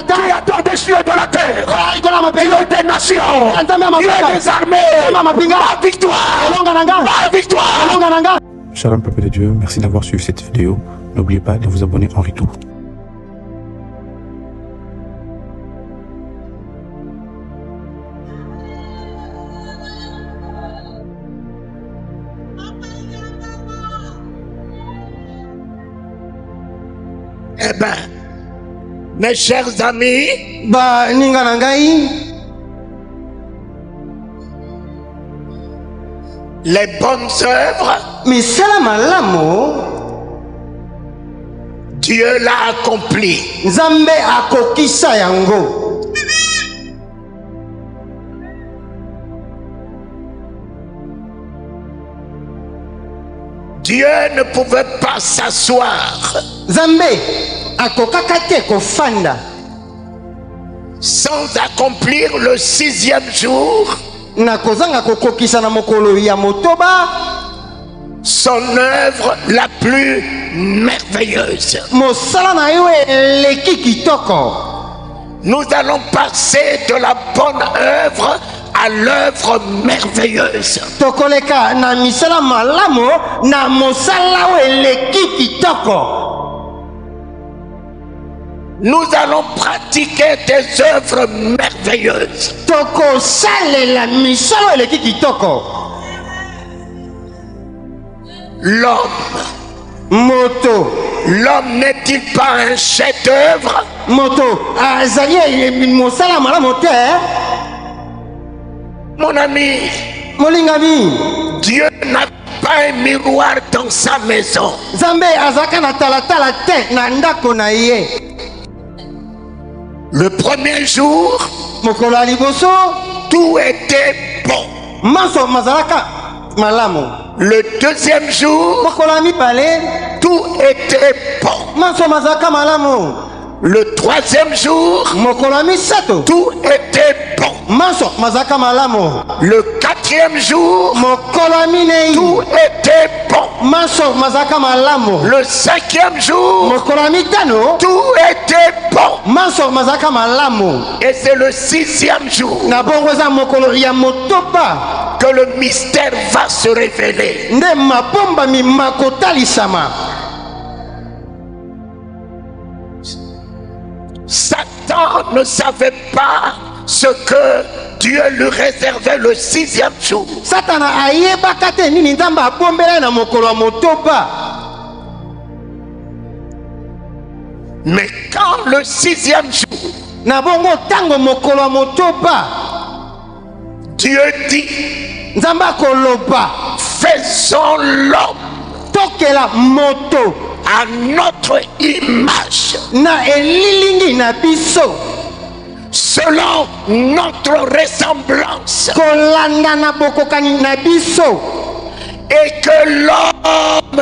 Créateur des cieux et de la terre, Dieu des nations, Dieu des armées, ma victoire, ma victoire. Shalom peuple de Dieu, merci d'avoir suivi cette vidéo. N'oubliez pas de vous abonner en retour. Eh bien, mes chers amis, les bonnes œuvres, Dieu l'a accompli. Dieu ne pouvait pas s'asseoir sans accomplir le 6e jour son œuvre la plus merveilleuse. Nous allons passer de la bonne œuvre à l'œuvre merveilleuse. Nous allons pratiquer des œuvres merveilleuses. L'homme n'est-il pas un chef-d'œuvre? Mon ami, Dieu n'a pas un miroir dans sa maison. Le premier jour, tout était bon. Le deuxième jour, tout était bon. Le troisième jour, tout était bon. Le quatrième jour, tout était bon. Le cinquième jour, tout était bon. Et c'est le 6e jour que le mystère va se révéler. Satan ne savait pas ce que Dieu lui réservait le 6e jour. Mais quand le 6e jour, Dieu dit, faisons l'homme à notre image, selon notre ressemblance, et que l'homme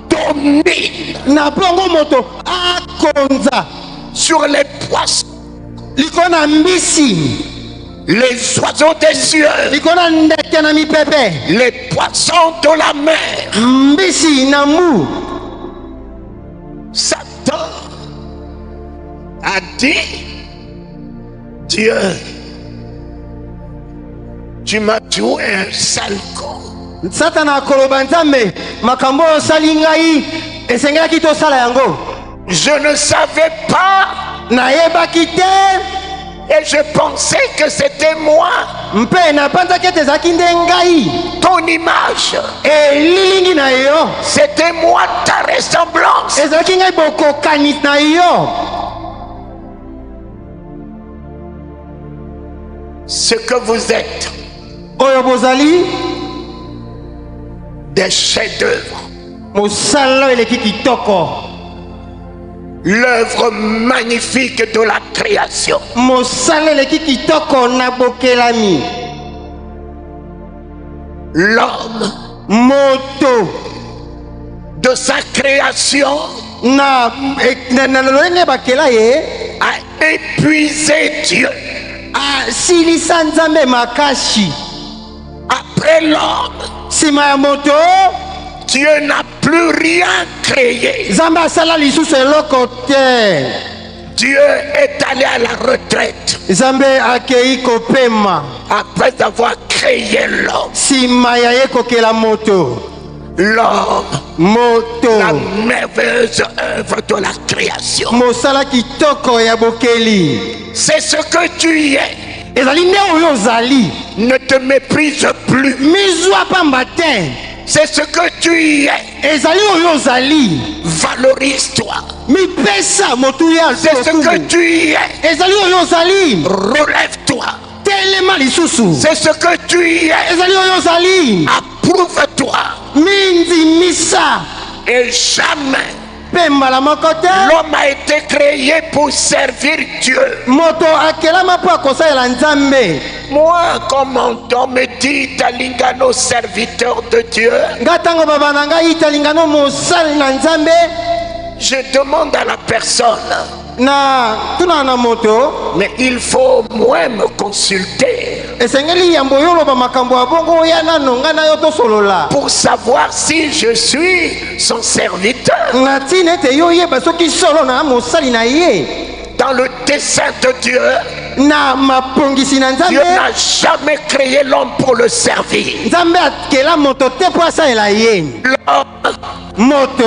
domine sur les poissons, les oiseaux des cieux, les poissons de la mer. Satan a dit, Dieu, tu m'as joué un sale con. Je ne savais pas et je pensais que c'était moi, ton image, c'était moi ta ressemblance. Ce que vous êtes, des chefs-d'œuvre, l'œuvre magnifique de la création. L'homme de sa création a épuisé Dieu. Après l'homme, Dieu n'a plus rien créé. Dieu est allé à la retraite Nzambe akei kopema après avoir créé l'homme. sima ya ye kokela moto. L'homme, Moto la merveilleuse œuvre de la création. mosala kitoko ya bokeli. C'est ce que tu es. Ezali nde oyo ozali. Ne te méprise plus. Mizwa pamba te. C'est ce que tu es. Ezali oyo ozali. Valorise-toi. Mipesa motu ya C'est ce que tu es. Ezali oyo ozali. Relève-toi. Telema lisusu. C'est ce que tu es. Ezali oyo ozali. Approuve-toi. Minzi misa. Et jamais Pemba la mokote. l'homme a été créé pour servir Dieu. Moto akelama po akosalela Nzambe. Moi, comme on me dit, Talingano, serviteur de Dieu, Ngatango baba na ngai italingano mosali na Nzambe. je demande à la personne, Na tuna na moto. mais il faut moi me consulter Esengeli yambo yolo ba makambo abongo ya nano nga na yo tosolola. pour savoir si je suis son serviteur. Ngati nete yo yeba soki solo na mosali na ye. Dans le dessein de Dieu, Na mapongisi na Dieu Nzambe. n'a jamais créé l'homme pour le servir. Nzambe akela moto te po asalela ye. L'homme Moto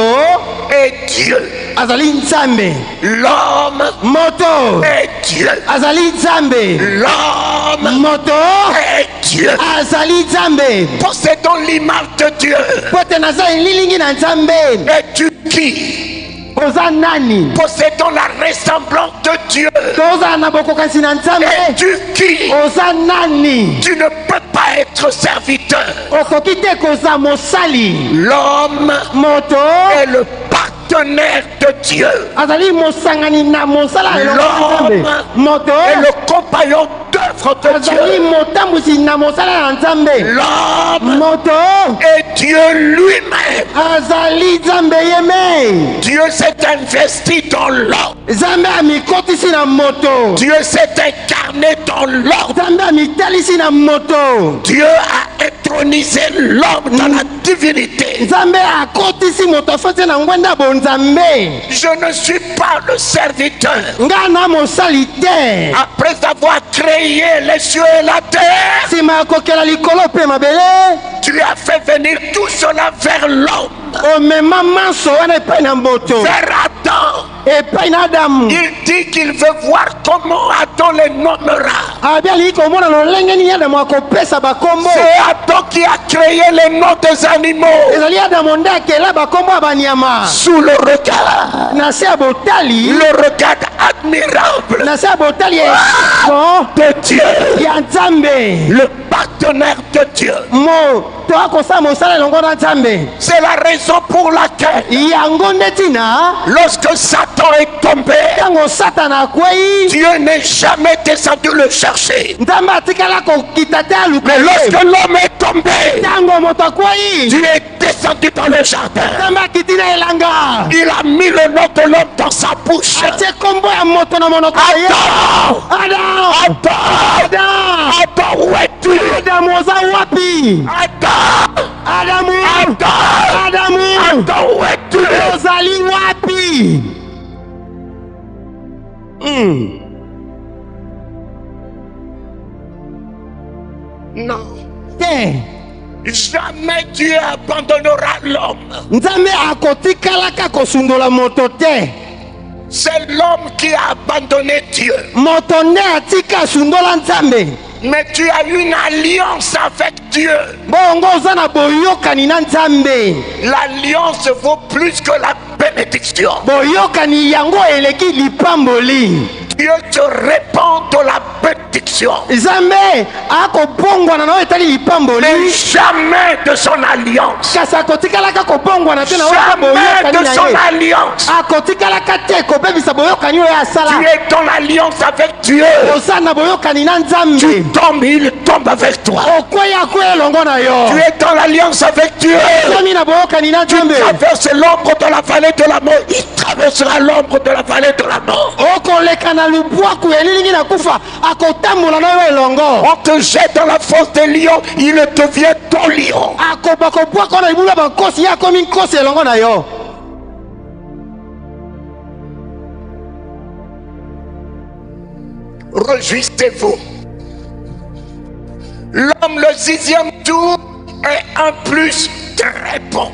est Dieu. azali Nzambe. L'homme Moto est Dieu. azali Nzambe. L'homme Moto est Dieu. azali Nzambe. Possédons l'image de Dieu. Pote naza lilingi na Nzambe. Es-tu qui? Oza nani? Possédons la ressemblance de Dieu. Toza na bokokansi na Nzambe. Es-tu qui? Oza nani? Tu ne peux pas être serviteur. Okoki te koza mosali. L'homme Moto est le partenaire de Dieu. azali mosangani na mosala elongo na Nzambe. Moto Et le compagnon d'œuvre de azali Dieu. motambusi na mosala na Nzambe. L'homme Moto est Dieu lui-même. azali Nzambe yeme. Dieu s'est investi dans l'homme. Nzambe amikotisi na moto. Dieu s'est incarné dans l'homme. Nzambe amitalisi na moto. Dieu a intronisé l'homme dans la divinité. Nzambe akotisi moto afati na ngwenda bonzambe. Je ne suis pas le serviteur. Nga na mosali te. Après avoir créé les cieux et la terre, Sima ya kokela likolo pe mabele. tu as fait venir tout cela vers l'homme, Omema manso wana epai na moto. vers Adam. Epai na Adamu. Il dit qu'il veut voir comment Adam les nommera. Abi aliki komona lolenge nini Adamu akopesa bakombo. C'est Adam qui a créé les noms des animaux Ezali Adamu nde akela bakombo ya banyama. sous le regard, Na se ya botali. le regard admirable Na se ya botali ya de Dieu, ya Nzambe. le partenaire de Dieu. Moto akosala mosala elongo na Nzambe. C'est la raison pour laquelle, Yango nde tina. lorsque Satan est tombé, Ntango Satana akwei. Dieu n'est jamais descendu le chercher. Nzambe atikala kokita te aluka Mais ye. lorsque l'homme est tombé, Ntango moto akwei. Dieu est descendu dans le jardin. Nzambe akiti na elanga. Il a mis le nom de l'homme dans sa bouche. Atie kombo ya moto na monoko na ye. Adam! Adam! Adam! Adam! Adam, où es-tu? Adamu oza wapi? Adam! Adamu! Adam! Adamu! Adam, où es-tu? Ozali wapi? Non. Te. Jamais Dieu abandonnera l'homme. Nzambe akotikalaka kosundola moto te. C'est l'homme qui a abandonné Dieu. Moto nde atika asundola Nzambe. Mais tu as une alliance avec Dieu. Bongo oza na boyokani na Nzambe. L'alliance vaut plus que la bénédiction. Boyokani yango eleki lipamboli. Dieu te répand de la bénédiction. Nzambe akobongwana na oyo etali lipamboli. Mais jamais de son alliance. Kasi akotikalaka kobongwana te na oyo Jamais boyokani de na son ye. alliance. Akotikalaka te kobebisa boyokani oyo asala. Tu es dans l'alliance avec Dieu. Oza na boyokani na Tu Nzambe. tombes, il tombe avec toi. Okweya akweya elongo na yo. Tu es dans l'alliance avec Dieu. Somi na boyokani na Nzambe. Traverse l'ombre de la vallée de la mort. Il traversera l'ombre de la vallée de la mort. Okoleka na lubwaku elilingi na kufa. Akotambola na yo elongo. On te jette dans la fosse des lions, il devient ton lion. Akoba kobwaka na libula bankosi ya komi nkosi elongo na yo. Réjouissez-vous. L'homme le 6e jour est un plus très bon.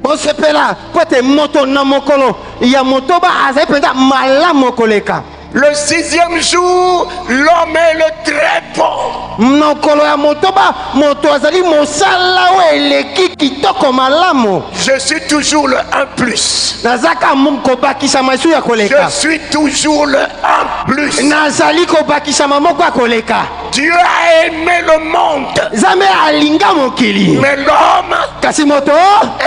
Bosepela pote moto na mokolo ya motoba azai penda malamu koleka. Le 6e jour, l'homme est le très bon. Mokolo ya motoba moto azali mosala weleki kitoko malamu. Je suis toujours le 1 plus. Nazaka kobakisa masu ya koleka. Je suis toujours le 1 plus. Nazali kobakisa mamoko ya koleka. Dieu a aimé le monde. Zame alinga mokili. Mais l'homme kasi moto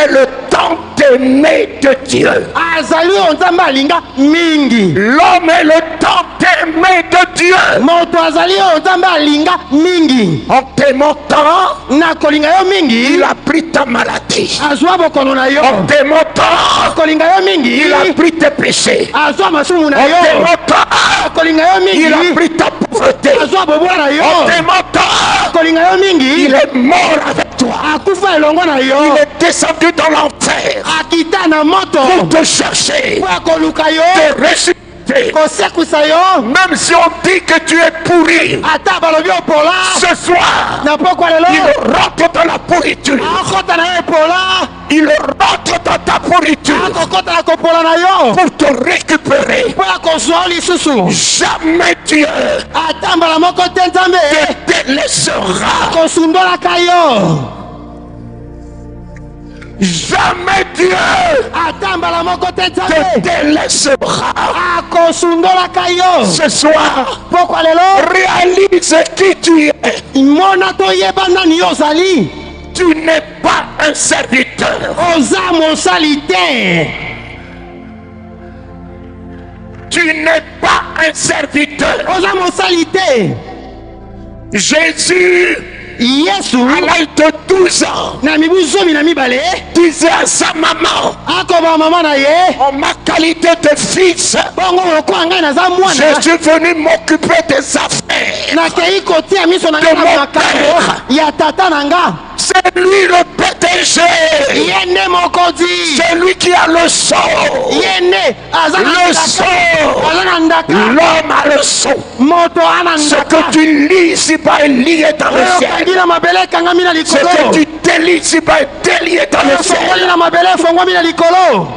est le tant aimé de Dieu. Azali onzamba alinga mingi. L'homme est le tant aimé de Dieu. Moto azali onzamba alinga mingi. En t'aimant tant, na kolinga yo mingi, il a pris ta maladie. azwa bokono na yo. En t'aimant tant, kolinga yo mingi, il a pris tes péchés. azwa masumu na En yo. t'aimant tant, kolinga yo mingi, il a pris ta pauvreté. azwa bobola na yo. En t'aimant tant, kolinga yo mingi, il est mort avec toi. akufa elongo na yo. Il est descendu dans l'enfer akita na moto pour te chercher, po akoluka yo, te ressusciter. kosekusa yo. Même si on dit que tu es pourri, ata balobi opola ce soir, na pokwa lelo il rentre dans la pourriture. akota na yo epola, Il rentre dans ta pourriture akokota na kopola na yo pour te récupérer. po akozwa lisusu. Jamais Dieu ata mbala moko te nzambe te délaissera. kosundolaka yo. Jamais Dieu ata mbala moko te te nzambe délaissera. akosundolaka yo. Ce soir, pokwa lelo réalise qui tu es. mona toyeba nani yo ozali. Tu n'es pas un serviteur. oza mosali te. Tu n'es pas un serviteur. oza mosali te. Jésus, yesu à l'âge de 12 ans, na mibu 12 disait à sa maman, akoba mama na ye, en ma qualité de fils, bongo lokola ngai naza mwana, je suis venu m'occuper des affaires. nakei kotia miso na ngai na makambo ya tata na nga. C'est lui le PDG. ye nde mokonzi, C'est lui qui a le son. ye nde aza na Le ndaka. son. aza na ndaka. L'homme a le son. moto ana Ce ndaka. que tu lis ici-bas est lié dans le oyo ciel. okangi na mabele ekangami na Ce likolo. que tu délies ici-bas est délié dans le efongoli ciel. na mabele efongwami na likolo.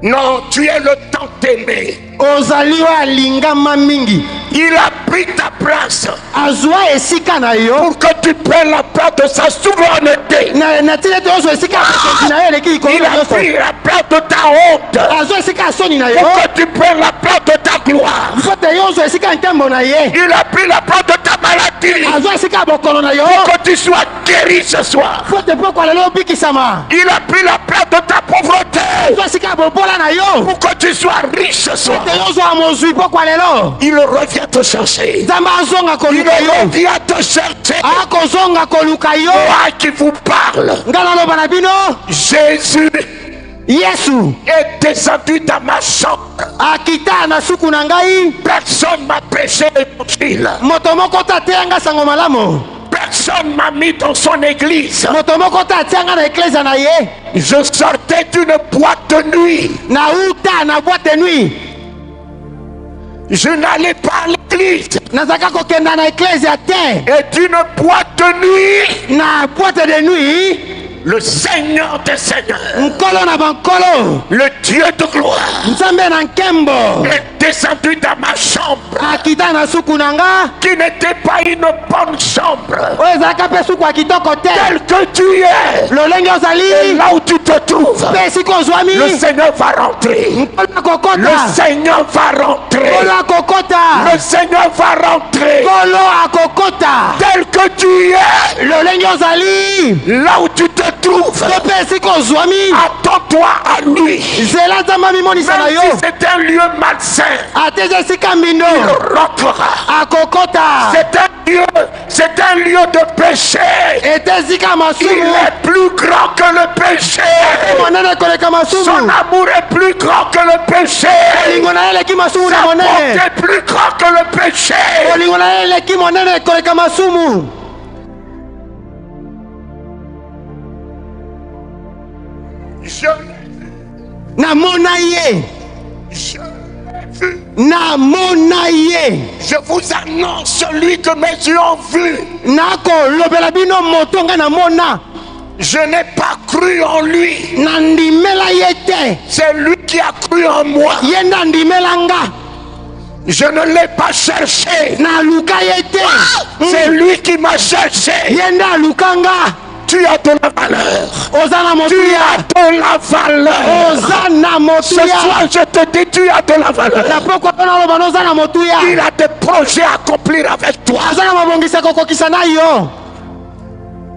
Non, tu es le tant aimé. ozali oyo alingama mingi, Il a pris ta place azwa esika na yo pour que tu prennes la place de sa souveraineté. na tina ete ozwa esika ya bokonzi na yo eleki likolo Il a nyonso. pris la place de ta honte azwa esika ya soni na yo pour que tu prennes la place de ta gloire. mpo te yo ozwa esika ya nkembo na ye. Il a pris la place de ta maladie azwa esika ya bokono na yo pour que tu sois guéri ce soir. mpo te pokwa lelo obikisama. Il a pris la place de ta pauvreté azwa esika ya bobola na yo pour que tu sois riche ce soir. te yo ozwa mozwi pokwa lelo. Il revient te chercher. nzambe azonga Il koluka yo, revient te chercher. akozonga koluka yo. Moi qui vous parle, nga naloba na bino, Jésus yesu est descendu dans ma chambre. akita na suku na ngai. Personne m'a prêché l'évangile. moto moko te ateya nga sango malamu. Personne m'a mis dans son église. moto moko te atia nga na eklezia na ye. Je sortais d'une boîte de nuit. nauta na boîte de nuit. Je n'allais pas à l'église. nazalaka kokenda na eklezia te. Et d'une boîte de nuit, na boîte de nuit le Seigneur des Seigneurs, nkolo na bankolo, le Dieu de gloire, nzambe na nkembo est descendu dans ma chambre, akita na suku na nga, qui n'était pas une bonne chambre. oyo ezalaka mpe suku ya kitoko te. Tel que tu es, lolenge et ozali là où tu te trouves, mpe esika ozwami, le Seigneur va rentrer. nkolo akokota, Le Seigneur va nkolo rentrer. akokota, Le Seigneur va rentrer. nkolo akokota. Tel que tu es, lolenge ozali là où tu te trouves, mpe esika ozwami, attends-toi à lui. zela nzambe amimonisa na Même yo. si c'est un lieu malsain, ate eza esika mbindo, il rentrera. akokota. C'est un lieu de péché. ete esika Il masumu, est plus grand que le péché. monene koleka Son masumu, amour est plus grand que le péché. olingo na ye eleki masumu na Sa bonté monene, est plus grand que le péché. olingo na ye eleki monene koleka masumu. Je namona ye Je l'ai vu. namona ye Je vous annonce celui que mes yeux ont vu. nakolobela bino moto ngai namona Je n'ai pas cru en lui. nandimela ye te C'est lui qui a cru en moi. ye nde andimela nga Je ne l'ai pas cherché. naluka ye te C'est lui qui m'a cherché. ye nde aluka nga Tu as de la valeur. oza na Tu motuya as de la valeur. oza na Ce motuya soir, je te dis, tu as de la valeur. na pokwa mpe naloba na oza na motuya Il a des projets à accomplir avec toi. aza na mabongisi kokokisa na yo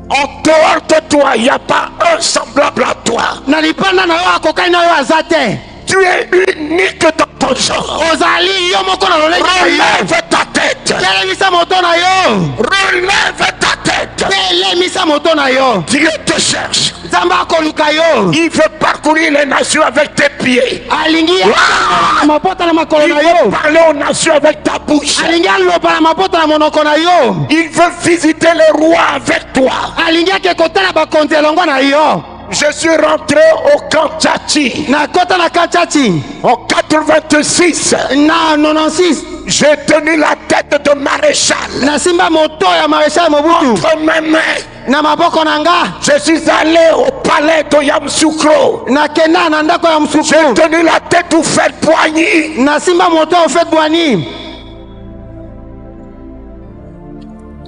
En dehors de toi, il n'y a pas un semblable à toi. na lipanda na yo akokai na yo aza te Tu es unique dans ton genre. ozali yo moko na lolenge na yo Relève ta tête. telemisa moto na yo Relève ta tête. telemisa moto na yo Dieu te cherche. nzambe akoluka yo Il veut parcourir les nations avec tes pieds. alingi na mapota na makolo Il na veut yo parler aux nations avec ta bouche. alingi aloba na mapota na monoko na yo Il veut visiter les rois avec toi. alingi ake kotala bakonzi elongo na yo Je suis rentré au camp Tchati nakota na kachati en 86. na 96 J'ai tenu la tête de maréchal nasimba moto ya maréchal mobutu entre mes mains. na maboko na nga Je suis allé au palais de Yamoussoukro. nakenda na ndako ya J'ai msuku tenu la tête au fait poigny. nasimba moto ofet bwani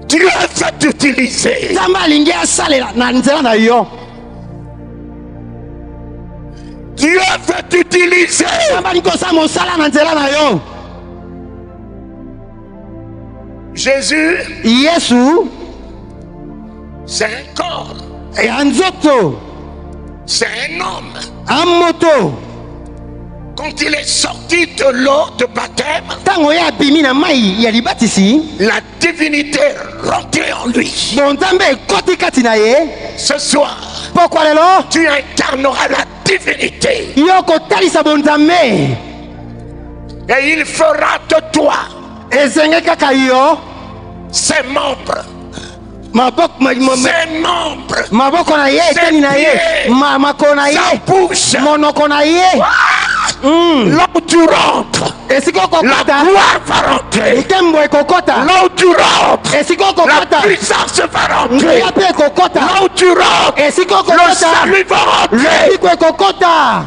Dieu va t'utiliser. nzambe alingi asalela na nzela na yo Dieu va t'utiliser. nzambe alingi kosala mosala na nzela na yo Jésus, yesu c'est un corps. ya nzoto C'est un homme. amoto Quand il est sorti de l'eau de baptême, ntango ye abimi na mai ya libatisi la divinité rentrait en lui. bo nzambe ekoti kati na ye Ce soir, pokwa lelo tu incarneras la divinité. yo kotalisa bonzambe Et il fera de toi ezenge kaka yo ses membres. Ses membres. maboko na ye eteni na ye makolo na Sa ye bouche. monoko na ye Là où tu rentres, esika la okokota gloire va rentrer. nkembo ekokota Là où tu rentres, esika la okokota puissance va rentrer. nguya mpe ekokota Là où tu rentres, esika le okokota salut va rentrer. lobiko ekokota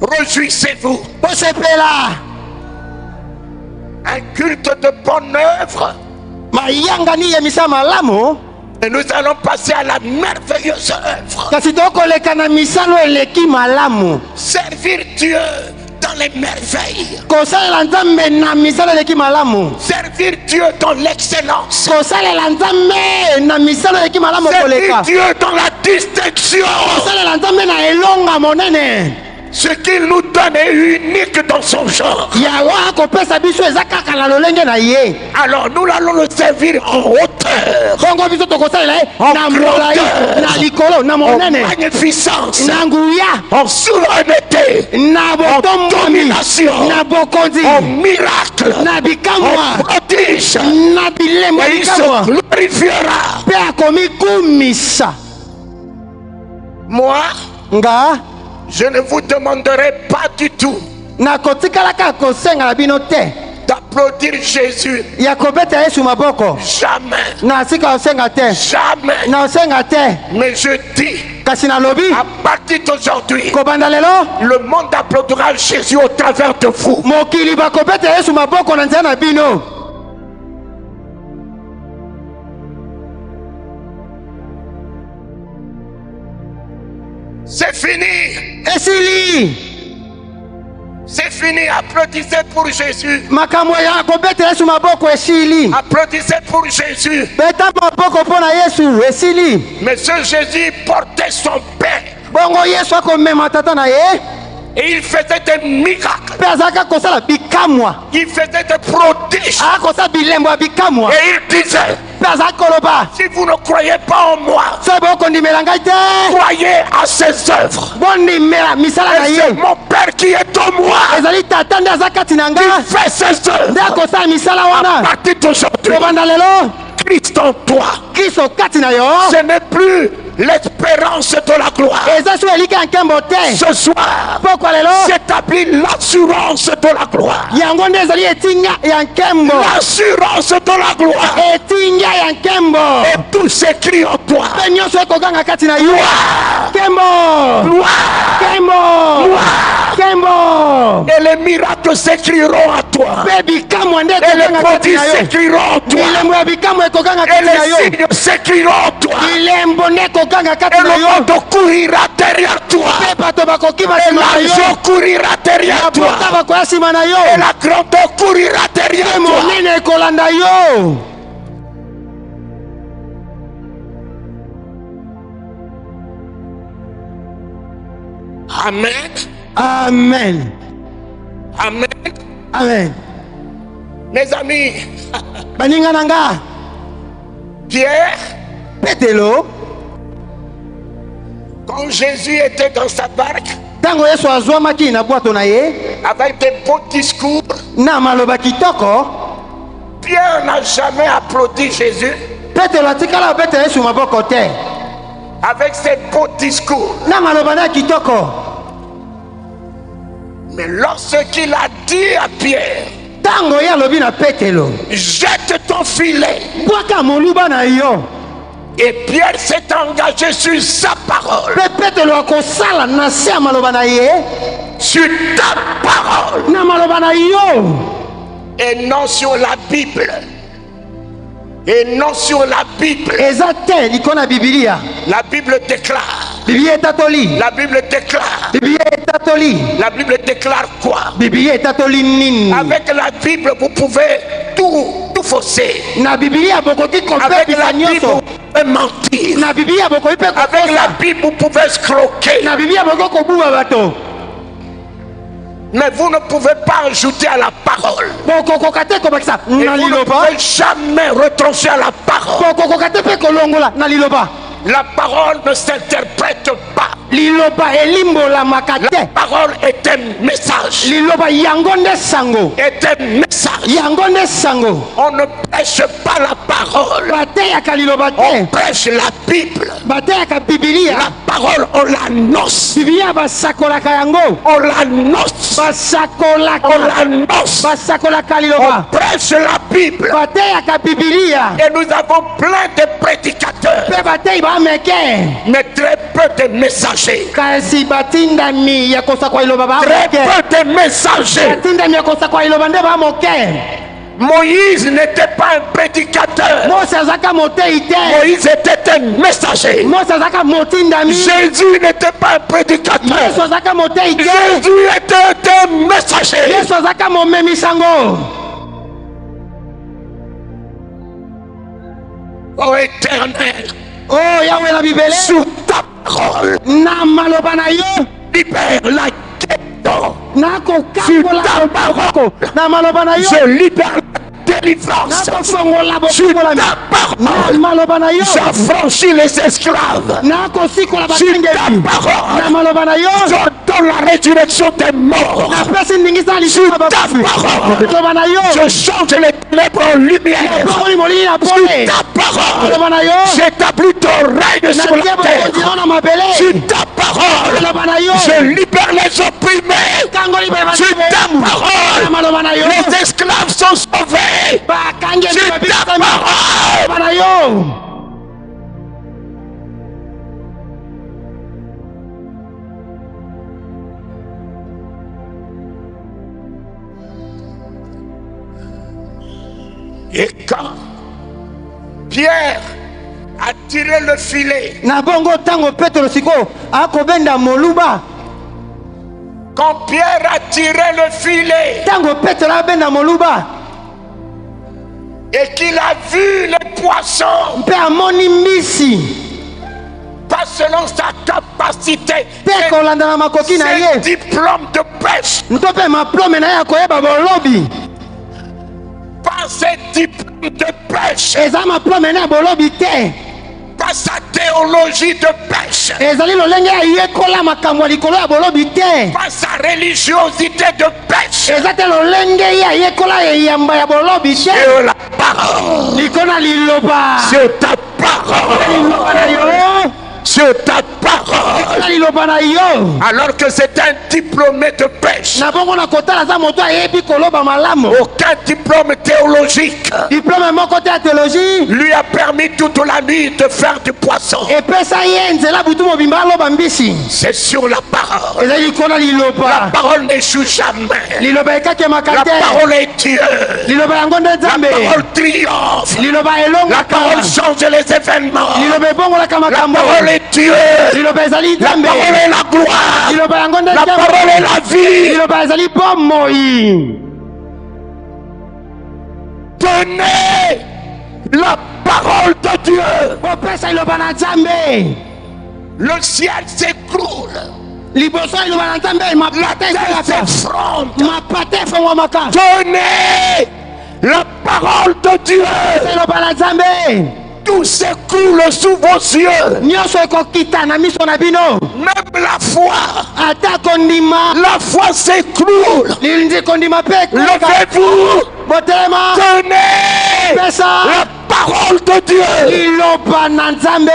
Réjouissez-vous. posepela Un culte de bonne œuvre. mayangani ya misa malamu Et nous allons passer à la merveilleuse œuvre. kasi tokoleka na misalo eleki malamu Servir Dieu dans les merveilles. kosalela nzambe na misalo eleki malamu Servir Dieu dans l'excellence. kosalela nzambe na misalo eleki malamu Servir koleka Dieu dans la distinction. kosalela nzambe na elonga monene Ce qu'il nous donne est unique dans son genre. yago akopesa biso eza kaka na lolenge na ye Alors nous allons le servir en hauteur, bongo biso tokosalela ye na molai na likolo na en monene magnificence, na nguya en souveraineté, na botombwami domination, na bokonzi en miracle, na bikamwa en prodige. na bilembo ya Et il bikamwa se glorifiera. mpe akomi kumisa Moi, nga je ne vous demanderai pas du tout nakotikalaka kosenga na bino te d'applaudir Jésus. ya kobeta yesu maboko Jamais. nasika kosenga te Jamais. na kosenga te Mais je dis, kasi nalobi à partir d'aujourd'hui, kobanda lelo le monde applaudira Jésus au travers de vous. mokili bakobeta yesu maboko na nzela na bino C'est fini. esili C'est fini. Applaudissez pour Jésus. makambo ya kobeta yesu maboko esili Applaudissez pour Jésus. beta maboko mpo na yesu esili Mais ce Jésus portait son Père. bongo yesu akomema tata na ye Et il faisait des miracles. mpe azalaka kosala bikamwa Il faisait des prodiges. akosala bilembo ya bikamwa Et il disait, mpe azalaki koloba si vous ne croyez pas en moi, soki bokondimela ngai te croyez à ses œuvres. bondimela misala na Et c'est ye mon Père qui est en moi. ezali tata nde aza kati na nga Il fait ses œuvres. nde akosala misala À wana partir d'aujourd'hui, kobanda lelo Christ en toi, Kristo kati na yo ce n'est plus l'espérance de la gloire. eza so eliki ya nkembo te Ce soir, pokwa lelo s'établit l'assurance de la gloire. yango nde ezali etinga ya nkembo L'assurance de la gloire. etinga ya nkembo Et tout s'écrit en toi. mpe nyonso ekoganga kati na yo Gloire, nkembo gloire, nkembo gloire. nkembo Et les miracles s'écriront à toi. mpe bikamwa nde Et les ekoganga kati prodiges na yo s'écriront en toi. bilembo ya bikamwa ekoganga Et kati na les yo signes s'écriront en toi. bilembo nde ekoganga Et kati na le yo monde courira derrière toi. mpe bato bakoki Et basima na yo l'argent courira derrière toi. baboka bakoya nsima na yo Et la grandeur courira derrière mpe toi. monene ekolanda yo Amen. amen Amen. amen Mes amis, baninga na nga Pierre, petelo quand Jésus était dans sa barque, ntango yesu azwamaki na bwato na ye avec des beaux discours, na maloba kitoko Pierre n'a jamais applaudi Jésus petelo atikala obetela yesu maboko te avec ses beaux discours. na maloba na kitoko Mais lorsqu'il a dit à Pierre, ntango ye alobi na petelo jette ton filet, bwaka moluba na yo et Pierre s'est engagé sur sa parole, mpe petelo akosala na se ya maloba na ye sur ta parole, na maloba na yo et non sur la Bible. Et non sur la Bible. eza te likolo na bibilia La Bible déclare. bibilia etatoli La Bible déclare. bibilia etatoli La Bible déclare quoi? bibilia etatoli nini Avec la Bible, vous pouvez tout fausser. na bibilia bokoki Avec kopepisa la Bible, nyonso vous pouvez mentir. na bibilia bokoki mpe Avec la kokosa Bible, vous pouvez escroquer. na bibilia bokoki kobuba bato Mais vous ne pouvez pas ajouter à la parole. bokokoka te kobakisa Et na vous ne liloba pouvez jamais retrancher à la parole. bokokoka te mpe kolongola na liloba La parole ne s'interprète pas. liloba elimbolamaka La te parole est un message. liloba yango nde sango Est un message. yango nde sango On ne prêche pas la parole. bateyaka liloba On te prêche la Bible. bateyaka bibilia La parole, on l'annonce. bibilia basakolaka yango On l'annonce. On basakolaka l'annonce. basakolaka On liloba prêche la Bible. bateyaka bibilia Et nous avons plein de prédicateurs. mpe bateyi bameke Mais très peu de messagers. kasi batindami ya kosakwa liloba Très bamoke peu de messagers. batindami ya kosakwa liloba nde bamoke Moïse n'était pas un prédicateur. mose azaka moteyi te Moïse était un messager. mose azaka motindami Jésus n'était pas un yesu prédicateur. azaka moteyi te Jésus était un messager. yesu azaka momemi sango Oh éternel, o yawe na bibele sous ta parole, na maloba na yo libère la quête. nakokakola maboko na maloba na yo Je libère la délivrance. nakofongola Sur bokobola ta parole, na maloba na yo j'affranchis les esclaves. nakosikola Sur ta bakengeli na parole, maloba na yo je donne la résurrection des morts. napesi ndingisa Sur lisima ta bakufi parole, maloba na yo je change les ténèbres en lumière. bokoli molili na Sur pole ta parole, maloba na yo j'établis ton règne sur natie la terre. bokondino na mabele Sur ta parole, maloba na yo je libère les opprimés. kangoli pe Sur ta na parole, maloba na yo les esclaves sont sauvés. bakangeli Sur ta babisami parole, maloba na yo et quand Pierre a tiré le filet, na bongo ntango petelo sikoyo akobenda moluba quand Pierre a tiré le filet ntango petelo abenda moluba et qu'il a vu les poissons, mpe amoni mbisi pas selon sa capacité, mpe kolanda na makoki na ses ye diplômes de pêche, nto mpe maplome na ye ya koyeba bolobi pas ses diplômes de pêche, eza maplome na ya bolobi te pas sa théologie de pêche, ezali lolenge ya yekola makambo ya likolo ya bolobi te pas sa religiosité de pêche, eza te lolenge ya yekola eyamba ya bolobi te et la parole parole. likona liloba Sur ta parole. Sur ta parole. liloba na yo Alors que c'est un diplômé de pêche. na bongo na kotala za moto ayebi koloba malamu Aucun diplôme théologique diplôme moko te ya théologie lui a permis toute la nuit de faire du poisson. epesa ye nzela butu mobimba aloba mbisi C'est sur la parole. ezali likona La liloba parole n'échoue jamais. liloba ekakemaka La te parole est Dieu. liloba yango nde La nzambe parole triomphe. liloba La elongaka parole change les événements. liloba ebongolaka La makambo parole est Dieu. liloba ezali La nzambe parole est la gloire. liloba yango nde La nzambe parole est la vie. liloba ezali bomoi Tenez la parole de Dieu. kopesa liloba na nzambe Le ciel s'écroule. liboso ya liloba na nzambe La mapata terre esalaka s'effronte. mapata efongwamaka Tenez la parole de Dieu. liloba na nzambe Tout s'écoule sous vos yeux. nyonso ekokita na miso na bino Même la foi. ata kondima La foi s'écroule. lindi kondima mpe ekolaka. Levez-vous. botelema Tenez pesa la parole de Dieu. liloba na nzambe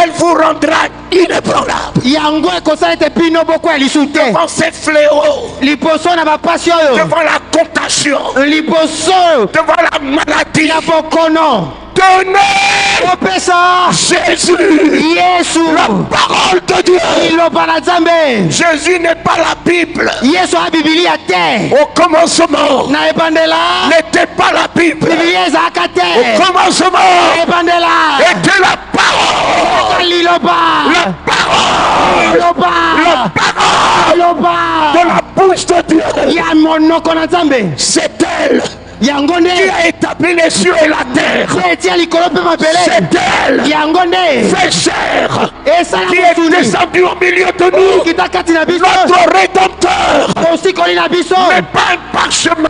Elle vous rendra inébranlable yango ekosala ete bino bokwea lisu te devant ces fléaux, liboso na bapasi oyo devant la contagion, liboso devant la maladie. ya bokono Tenez opesa Jésus, yesu la parole de Dieu. liloba na nzambe Jésus n'est pas la Bible. yesu a bibilia te Au commencement na ebandela n'était pas la Bible. bibilia ezalaka Au te commencement na ebandela était la parole. liloba La parole. liloba La parole liloba de la bouche de Dieu. ya monoko na nzambe C'est elle yango qui nde a établi les cieux et la terre. etia likolo mpe mabele C'est elle yango nde fait chair esala qui est mosuni descendu au milieu de nous. kita kati na biso Notre Rédempteur osikoli na biso n'est pas un parchemin.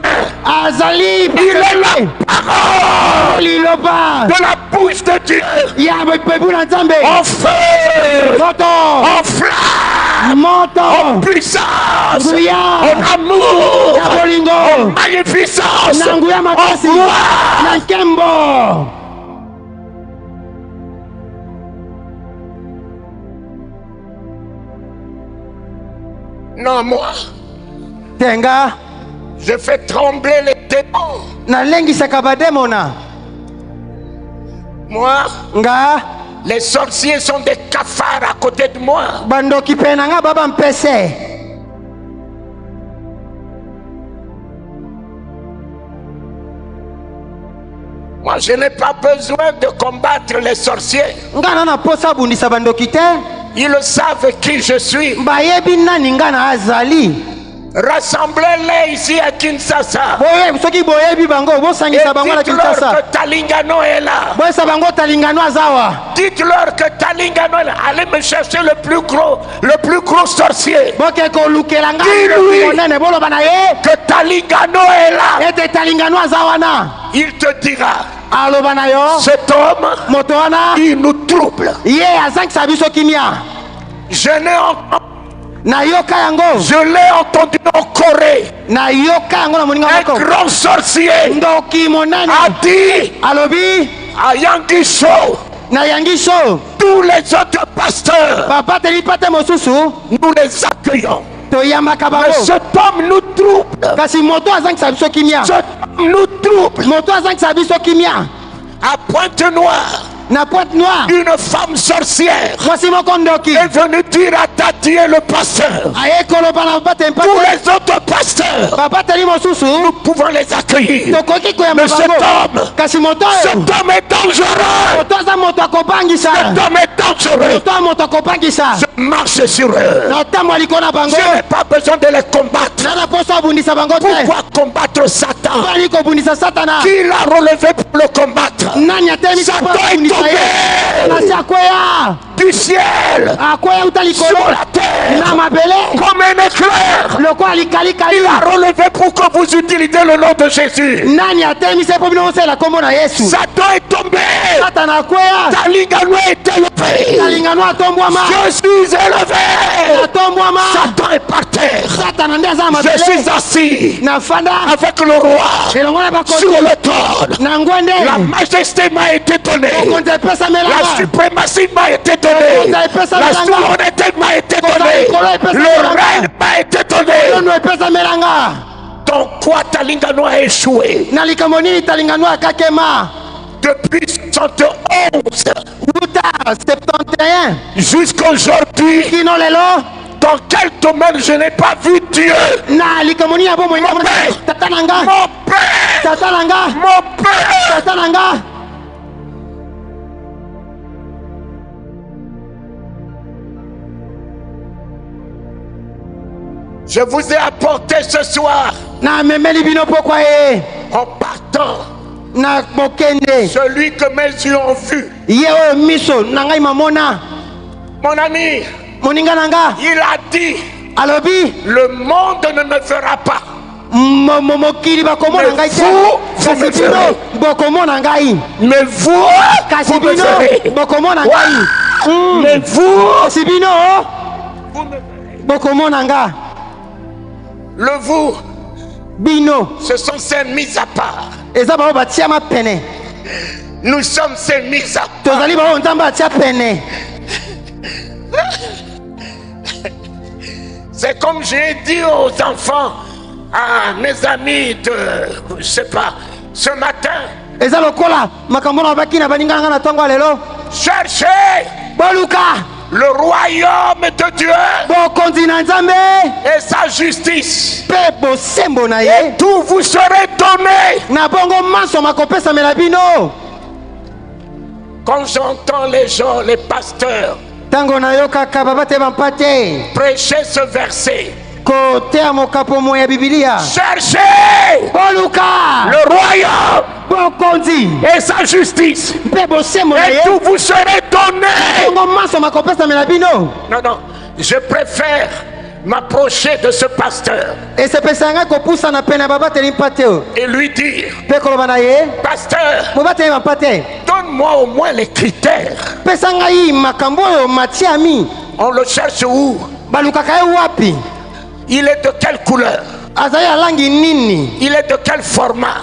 azali Il est la parole liloba de la bouche de Dieu. ya bebu na nzambe En feu, moto en flamme, en moto puissance, nguya en amour, ya bolingo en magnificence, na nguya en makasi gloire. na nkembo Non, moi, tenga je fais trembler les démons. nalengisaka bademona Moi, nga les sorciers sont des cafards à côté de moi. bandoki mpe na nga baba mpese Moi, je n'ai pas besoin de combattre les sorciers. nga na na posa abundisa bandoki te Ils savent qui je suis. bayebi nani nga na azali Rassemblez-les ici à Kinshasa. soki boyebi bango Et bosangisa bango na dites-leur kinshasa que Talingano est là. boyesa bango talingano azawa Dites-leur que Talingano est là. Allez me chercher le plus gros sorcier. boke kolukela nga Dis-lui. monene boloba na ye Que Talingano est là. ete talingano aza wana Il te dira, aloba na yo cet homme, moto wana il nous trouble. ye azangisa biso kimia nayoka yango Je l'ai entendu en Corée. nayoka yango na moninga Un moko grand sorcier ndoki monene a dit alobi à Yangisho, na yangiso tous les autres pasteurs, babateli mpa te mosusu nous les accueillons. toyambaka Mais bango cet homme nous trouble. kasi moto azangisa biso kimia Cet homme nous trouble. moto azangisa biso kimia À Pointe-Noire, na pointe noire une femme sorcière mwasi moko ndoki est venue dire à Tatier le pasteur. aye koloba na babateli mpa Tous te les autres pasteurs, babateli mosusu nous pouvons les accueillir. tokoki koyamba Mais cet bango homme, kasi moto cet oyo homme est dangereux. moto aza moto akobangisa Cet homme est dangereux. moto ya moto akobangisa Je marche sur eux. na otambola likolo na bango Je n'ai pas besoin de les combattre. nana poso abundisa bango te Pourquoi combattre Satan? pali kobundisa satana Qui l'a relevé pour le combattre? nani atelemisa mpo Satan est abundisa ye tombé nasi akweya du ciel akweya uta likolo sur la terre na mabele comme un éclair. lokola likalikali Il a relevé pour que vous utilisez le nom de Jésus. nani atelemisa ye mpo bino bosala kombo na yesu Satan est tombé. satana akweya Talingano est élevé. kalingano atombwama Je suis élevé. atombwama Satan est par terre. satana Je suis assis avec le roi sur le trône. La majesté m'a été donnée. La suprématie m'a été donnée. La souveraineté m'a été donnée. Le règne m'a été donné. Dans quoi Talingano a échoué? Depuis 71 jusqu'à aujourd'hui, dans quel domaine je n'ai pas vu Dieu? Mon Père. Je vous ai apporté ce soir en partant celui que mes yeux ont vu. Mon ami, il a dit, le monde ne me verra pas. Mais vous me verrez. Mais vous me verrez. Mais vous me verrez. Le vous, ce sont ces mises à part. Nous sommes ces mises à part. C'est comme j'ai dit aux enfants, à mes amis de, je sais pas, ce matin. Cherchez le royaume de Dieu et sa justice, et tout vous serez donné. Quand j'entends les gens, les pasteurs prêcher ce verset, cherchez le royaume et sa justice, et tout vous serez donné. Non, je préfère m'approcher de ce pasteur et lui dire, pasteur, donne-moi au moins les critères. On le cherche où? Il est de quelle couleur? Il est de quel format?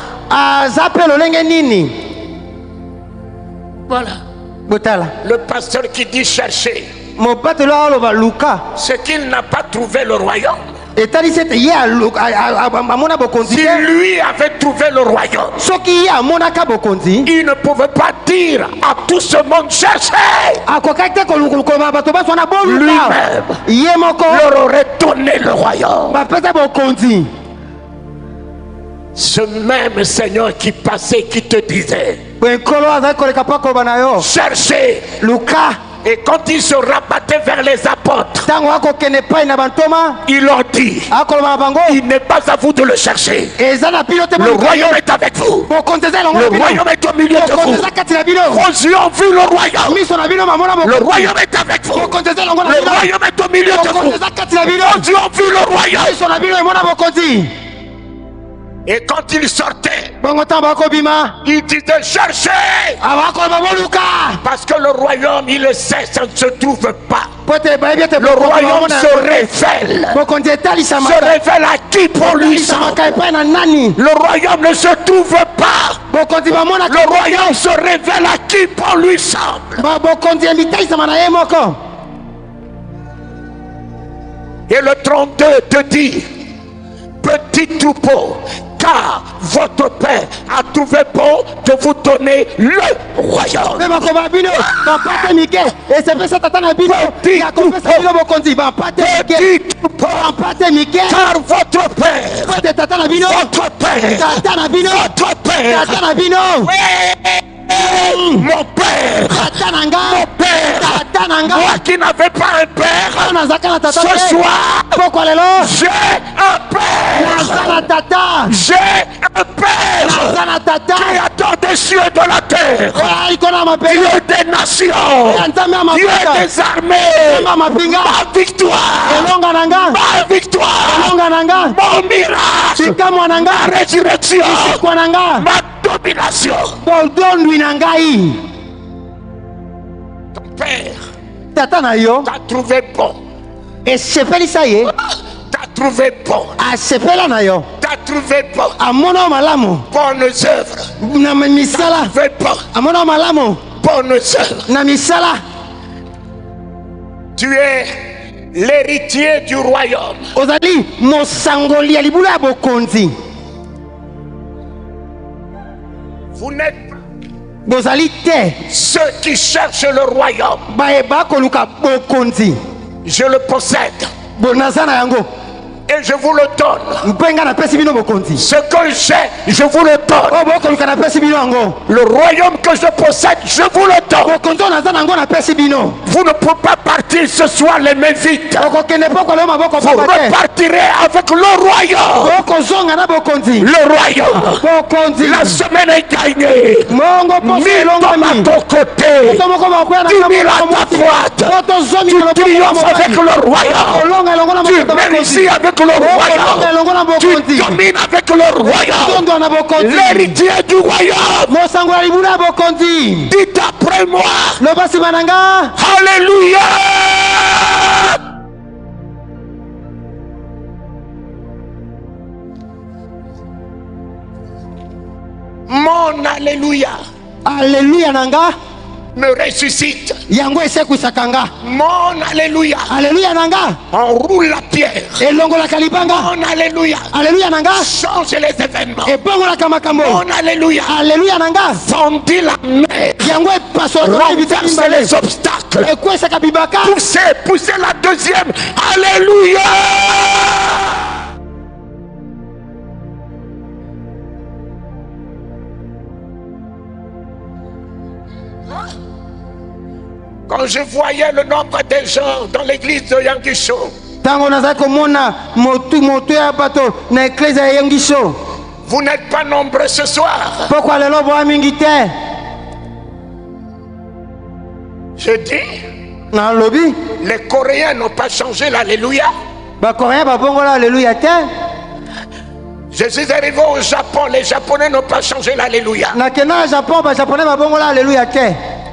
Voilà. Le pasteur qui dit chercher, c'est qu'il n'a pas trouvé le royaume. Si lui avait trouvé le royaume, il ne pouvait pas dire à tout ce monde chercher. Lui-même leur aurait donné le royaume. Ce même Seigneur qui passait, qui te disait cherchez. Et quand il se rabattait vers les apôtres, il leur dit, il n'est pas à vous de le chercher. Le royaume est avec vous. Le royaume est au milieu de vous. Vos yeux ont vu le royaume. Le royaume est avec vous. Le royaume est au milieu de vous. Vos yeux ont vu le royaume. Et quand il sortait, il disait cherchez. Parce que le royaume, il le sait, ça ne se trouve pas. Le royaume se révèle. Se révèle à qui pour lui semble. Le royaume ne se trouve pas. Le royaume se révèle à qui pour lui semble. Et le 32 te dit, petit troupeau, car votre Père a trouvé bon de vous donner le royaume. Petit troupeau, car votre Père, mon Père, moi qui n'avais pas un père, ce soir, j'ai un père. J'ai un père créateur des cieux et de la terre, Dieu des nations, Dieu des armées. Ma victoire, mon miracle, ma résurrection, ma domination. Ton père t'a trouvé bon, t'a trouvé bon. asepela na yo T'as trouvé bon. amona malamu Bonnes œuvres. na misala Trouvé bon. amona malamu Bonnes œuvres. na misala. Tu es l'héritier du royaume. ozali mosangoli ya libula ya bokonzi. Vous n'êtes pas bozali te ceux qui cherchent le royaume. bayeba koluka bokonzi. Je le possède bonaza na yango et je vous le donne. mpenga napesi bino bokonzi. Ce que j'ai, je vous le donne. oyo bokoluka napesi bino yango. Le royaume que je possède, je vous le donne. bokonzi oyo naza na yango napesi bino. Vous ne pouvez pas partir ce soir les mains vides. okokende mpo koleo maboko Vous repartirez avec le royaume. okozonga na bokonzi. Le royaume. bokonzi La semaine est gagnée. mongo poso 1000 hommes à elongami. ton côté. 10 000 à ta droite. Tu triomphes avec le royaume. Tu réussis avec le royaume. Tu domines avec le royaume. L'héritier du royaume. mosangola libula ya bokonzi. Dites après moi. loba nsima na nga. Alléluia. Mon alléluia aleluya na nga me ressuscite. yango esekwisaka nga. Mon alléluia aleluya na nga enroule la pierre. elongolaka libanga. Mon alléluia aleluya na nga change les événements. ebongolaka makambo. Mon alléluia aleluya na nga fondit la mer. yango epasolaka Renverse les obstacles. ekwesaka bibaka. Poussez la deuxième. Alléluia. Quand je voyais le nombre de gens dans l'église de Yangisho, ntango nazali komona moto ya bato na eklise ya yangiso. vous n'êtes pas nombreux ce soir. pokwa lelo boya mingi te. Je dis, nalobi les Coréens n'ont pas changé l'alléluia. bakoréen babongola aleluya te. Je suis arrivé au Japon, les Japonais n'ont pas changé l'alléluia. nakenda na japon bajaponais babongola aleluya te.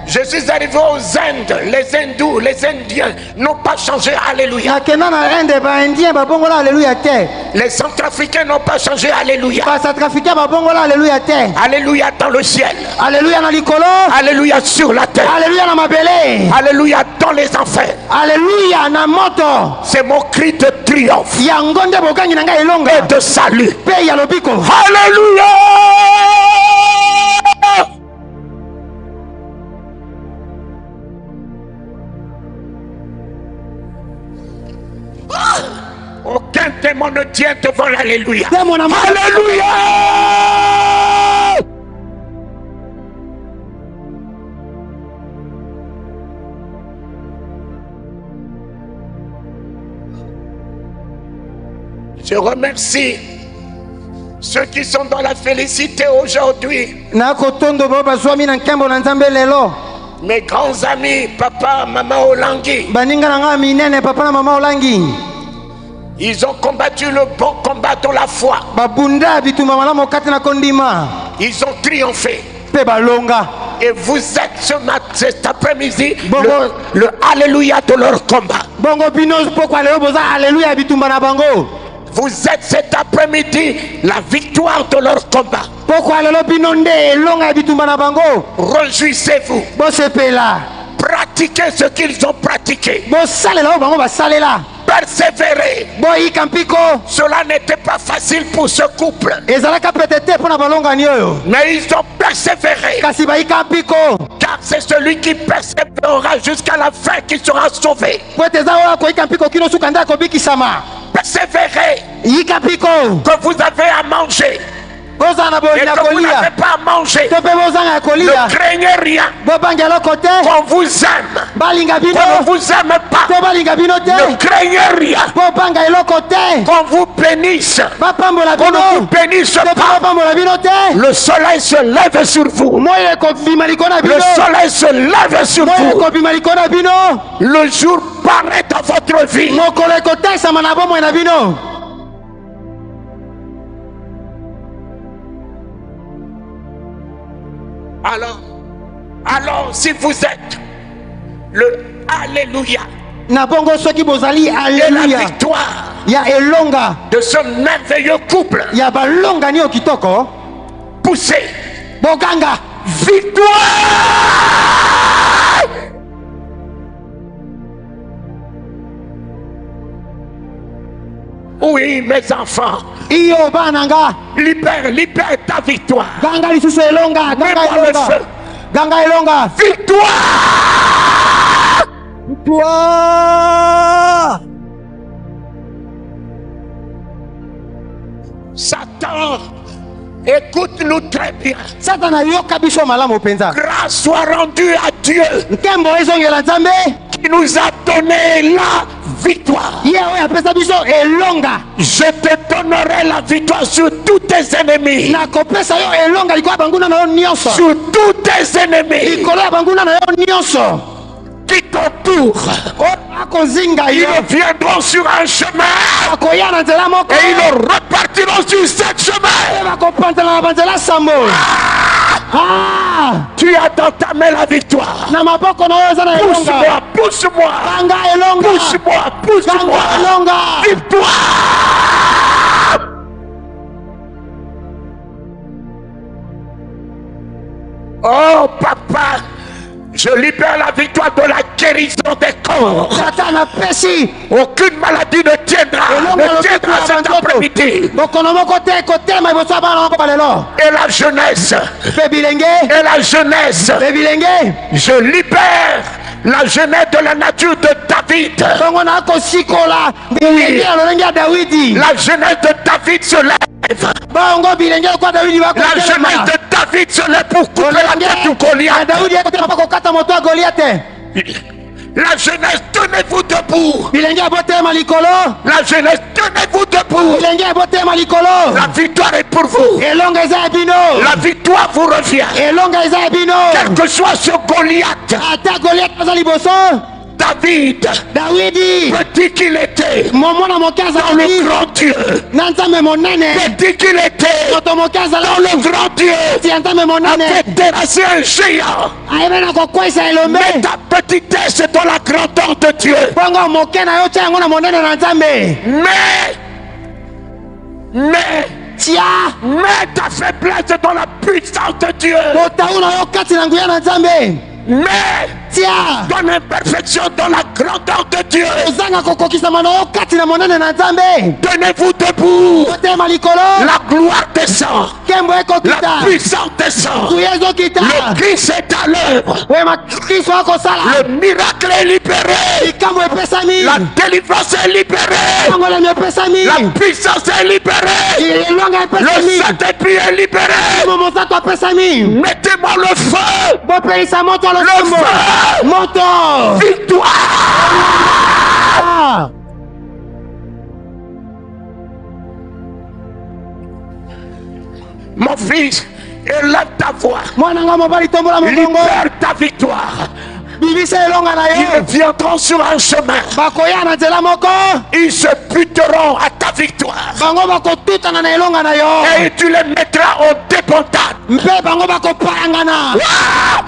Je suis arrivé aux Indes, les hindous, les indiens n'ont pas changé alléluia. nakenda na inde baindien babongola aleluya te. Les centrafricains n'ont pas changé alléluia. bacentrafricain babongola aleluya te. Alléluia dans le ciel. aleluya na likolo. Alléluia sur la terre. aleluya na mabele. Alléluia dans les enfers. aleluya na moto. C'est mon cri de triomphe yango nde bokangi na ngai elonga et de salut. mpe ya lobiko. Alléluia. Aucun démon ne tient devant l'alléluia. Alléluia. Je remercie ceux qui sont dans la félicité aujourd'hui. nakotondo bao bazwami na nkembo na nzambe lelo. Mes grands amis, papa, maman Olangi, baninga na nga minene papa na mama olangi. ils ont combattu le bon combat dans la foi. babunda bitumba malamu kati na kondima. Ils ont triomphé. mpe balonga. Et vous êtes cet après-midi Bongo. le alléluia de leur combat. bongo bino pokwa lelo boza aleluya ya bitumba na bango. Vous êtes cet après-midi la victoire de leur combat. pokwa lelo bino nde elonga ya bitumba na bango. Réjouissez-vous. bosepela. Pratiquez ce qu'ils ont pratiqué. bosalela oyo bango basalela. Persévérez. boyika mpiko. Cela n'était pas facile pour ce couple. ezalaka pete te mpo na balongani oyo. Mais ils ont persévéré. kasi bayika mpiko. Car c'est celui qui persévérera jusqu'à la fin qui sera sauvé. po ete eza oyo akoyika mpiko kino suka nde akobikisama. Persévérez. yika mpiko. Que vous avez à manger. bozala na Et bolingi ya que vous kolia. n'avez pas à manger. to mpe bozanga ya kolia. Ne craignez rien. bobangi eloko te. Qu'on vous aime. balinga bino. Qu'on ne vous aime pas. to balinga bino Ne te. craignez rien. bobanga eloko te. Qu'on vous bénisse. bapambola Qu'on ne vous bino. bénisse to mpe pas. bapambola bino te. Le soleil se lève sur vous. moi ekobima likolo na Le bino. soleil se lève sur moi vous. ekobima likolo na bino. Le jour paraît dans votre vie. mokolo ekotesama na bomoi na bino. Alors, si vous êtes le Alléluia na bongo soki bozali et la aleluya victoire de ce merveilleux couple. Poussez. Victoire. Oui, mes enfants. Libère ta victoire. Mets-moi le feu. Victoire. Satan, écoute-nous très bien. Grâce soit rendue à Dieu qui nous a donné la victoire. Je te donnerai la victoire sur tous tes ennemis. Sur tous tes ennemis qui t'entourent. Ils reviendront sur un chemin et ils repartiront sur ce chemin. Tu as dans ta main la victoire. Pousse-moi, pousse-moi. Pousse-moi, pousse-moi. Victoire. Oh papa, je libère la victoire de la guérison des corps. Aucune maladie ne tiendra cet après-midi. Et la jeunesse. Et la jeunesse. Je libère la jeunesse de la nature de David. Oui. La jeunesse de David se lève. La jeunesse de David se lève pour couper la tête du Goliath. La jeunesse, tenez-vous debout. La jeunesse, tenez-vous debout. La victoire est pour vous. La victoire vous revient. Quel que soit ce Goliath. David, petit qu'il était, dans le grand Dieu, petit qu'il était, dans le grand Dieu, avait terrassé un géant. Mais ta petitesse est dans la grandeur de Dieu. Mais ta faiblesse est dans la puissance de Dieu. Mais ton imperfection dans la grandeur de Dieu. Tenez-vous debout. La gloire descend. La puissance descend. Le Christ est à l'œuvre. Le miracle est libéré. La délivrance est libérée. La puissance est libérée. Le Saint-Esprit est libéré. Mettez-moi le feu. Le feu. Victoire. Mon fils, élève ta voix. Libère ta victoire. Ils viendront sur un chemin. Ils se buteront à ta victoire. Et tu les mettras en débandade.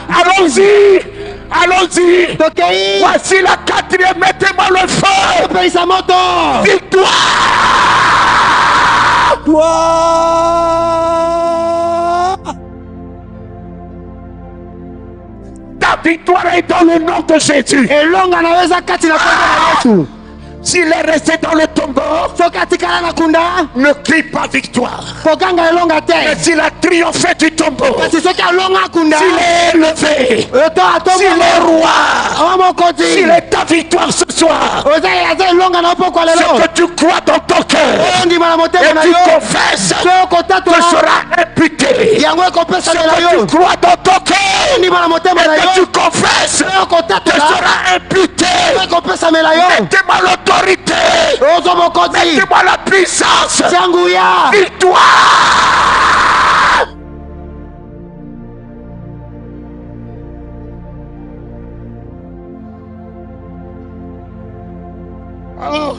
Allons-y. Allons-y. Voici la quatrième. Mettez-moi le feu. Victoire. Ta victoire est dans le nom de Jésus. S'il est resté dans le tombeau, ne crie pas victoire. Mais s'il a triomphé du tombeau, s'il est élevé, s'il est roi, s'il est ta victoire ce soir, ce que tu crois dans ton cœur et tu confesses te sera imputé. Ce que tu crois dans ton cœur et que tu confesses te sera imputé. Mettez-moi l'autorité. Mettez-moi la puissance. Victoire. Oh.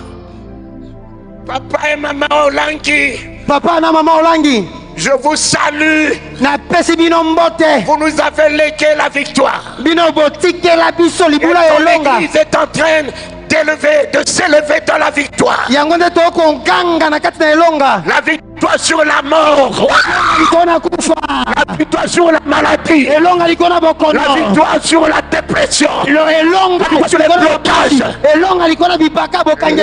Papa et maman Olangi. Je vous salue. Vous nous avez légué la victoire. Et l'église est en train de s'élever dans la la victoire. yango nde tokonganga na kati na elonga. La victoire sur la mort. La victoire sur la maladie. La victoire sur la dépression. La victoire sur les blocages.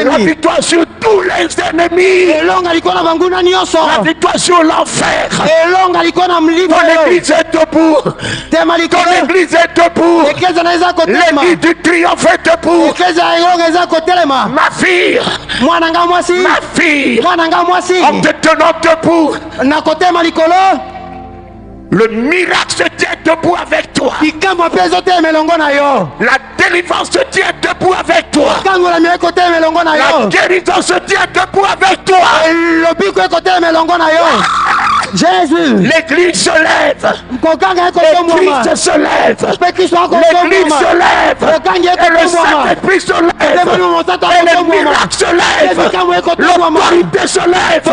La victoire sur tous les ennemis. La victoire sur l'enfer. Ton église est debout. Ton église est debout. L'église du triomphe est debout. Ma fille. Ma fille. En te tenant debout. Le miracle se tient debout avec toi. La délivrance se tient debout avec toi. La guérison se tient debout avec toi. Jésus. L'église se lève. L'église se lève. L'église se lève. Et le Saint-Esprit se lève. Et les miracles se lèvent. L'autorité se lève. Et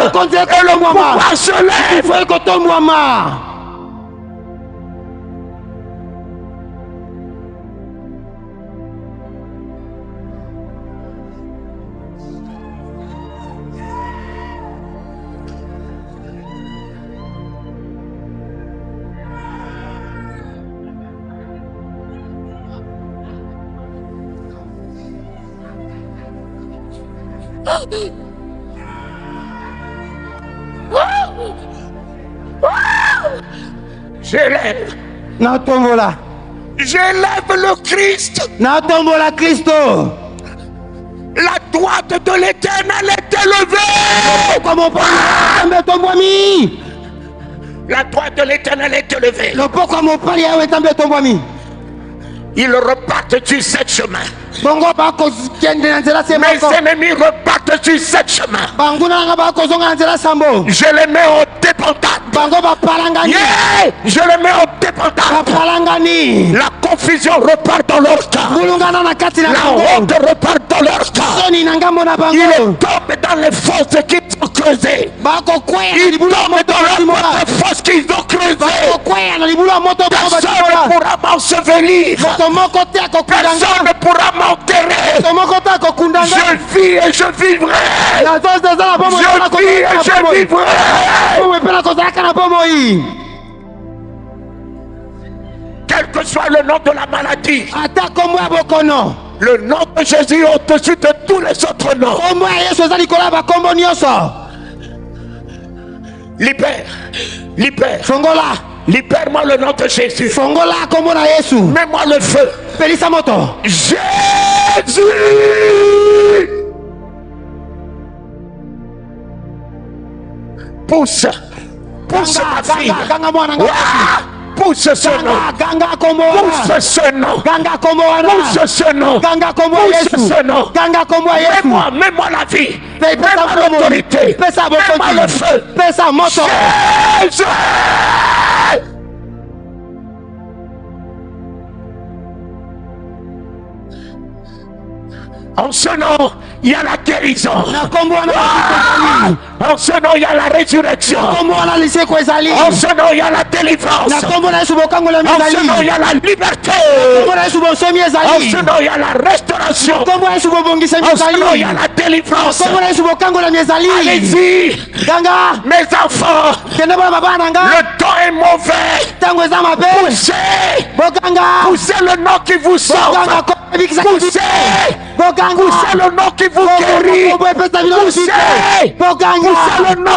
le pouvoir se lève. J'élève. J'élève le Christ. La droite de l'Éternel est élevée. La droite de l'Éternel est élevée. Ils repartent sur cette chemin. Mes ennemis repartent sur cette chemin. Je les mets en débandade. Yeah! Je les mets en débandade. La confusion repart dans leur cas. La honte repart dans leur cas. Ils tombent dans les fosses qu'ils ont creusées. Ils tombent dans les fosses qu'ils ont creusées. Personne ne pourra m'ensevelir. Personne ne pourra m'enterrer. Je vis et je vivrai. Je vis et je vivrai. Quel que soit le nom de la maladie, le nom de Jésus au-dessus de tous les autres noms. Libère. Libère. Libère-moi le nom de Jésus. Mets-moi le feu. Jésus. Pousse ma fille. Pousse ce nom. Pousse ce nom. Pousse ce nom. Pousse ce nom. Mets-moi la vie. Mets-moi l'autorité. Mets-moi le feu. Jésus. En ce nom, il y a la guérison. En ce nom, il y a la résurrection. En ce nom, il y a la délivrance. En ce nom, il y a la liberté. En ce nom, il y a la restauration. En ce nom, il y a la délivrance. Allez-y, mes enfants. Le temps est mauvais. Poussez le nom qui vous sauve. Poussez le nom qui vous guérit. Poussez le nom.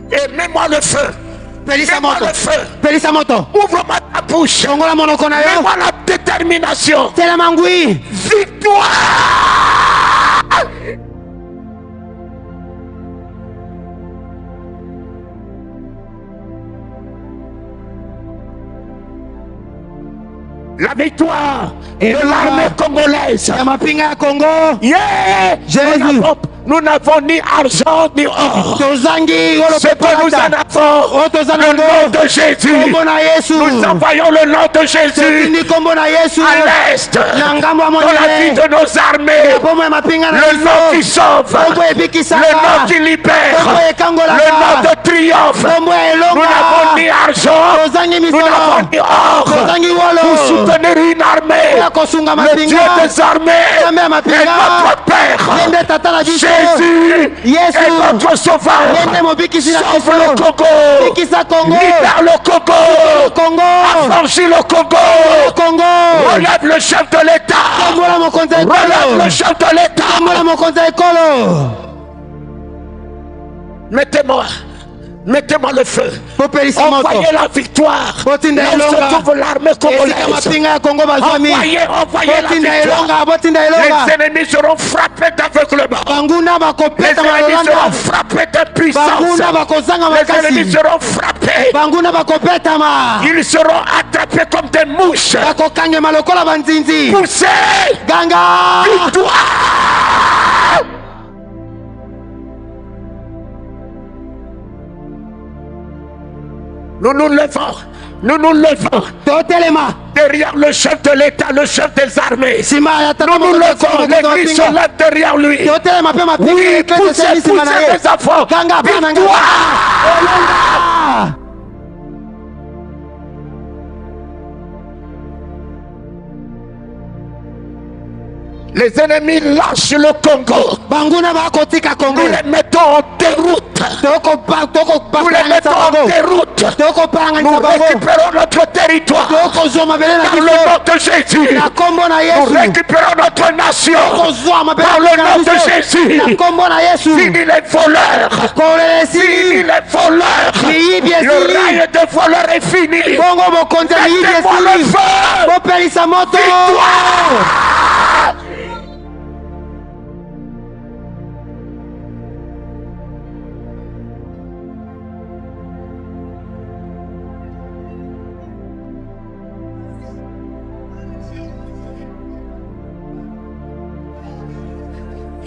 Et mets-moi le feu. Mets-moi le feu. Ouvre-moi ta bouche. Mets-moi la détermination. Victoire. La victoire de l'armée congolaise. Yeah. Nous n'avons ni argent ni or. Ce que nous en avons, le nom de Jésus. Nous envoyons le nom de Jésus à l'est, dans la vie de nos armées. Le nom qui sauve, le nom qui libère, le nom de triomphe. Nous n'avons ni argent, nous n'avons ni or pour soutenir une armée. Le Dieu des armées est notre Père. Jésus est notre sauveur. Sauve le Congo, libère le Congo, affranchis le Congo, relève le chef de l'État, relève le chef de l'État. Mettez-moi le feu. Envoyez la victoire. Là où se trouve l'armée congolaise. Envoyez la victoire. Les ennemis seront frappés d'aveuglement. Les ennemis seront frappés de puissance. Les ennemis seront frappés. Ils seront attrapés comme des mouches. Poussez. Victoire. Nous nous levons derrière le chef de l'État, le chef des armées. Nous nous levons, l'église se lève derrière lui. Oui, poussez les enfants. Victoire. Les ennemis lâchent le Congo. Nous les mettons en déroute. Nous les mettons en déroute. Nous récupérons notre territoire. Par le nom de Jésus. Nous récupérons notre nation. Par le nom de Jésus. Fini les voleurs. Fini les voleurs. Le règne des voleurs est fini. Mettez-moi le feu. Victoire.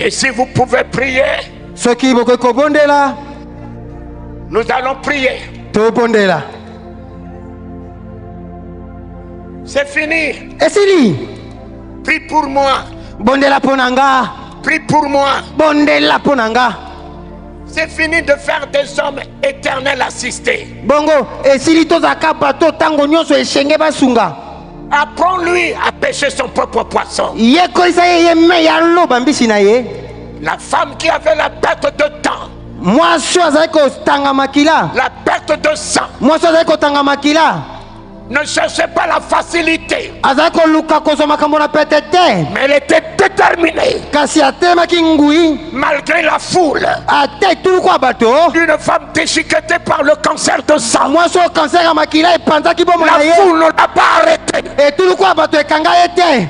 Et si vous pouvez prier, nous allons prier. C'est fini. Prie pour moi. Prie pour moi. C'est fini de faire des hommes éternels assistés. Apprends-lui à pêcher son propre poisson. La femme qui avait la perte de temps, la perte de sang, ne cherchait pas la facilité, mais elle était déterminée. Malgré la foule, une femme déchiquetée par le cancer de sang, la foule ne l'a pas arrêtée.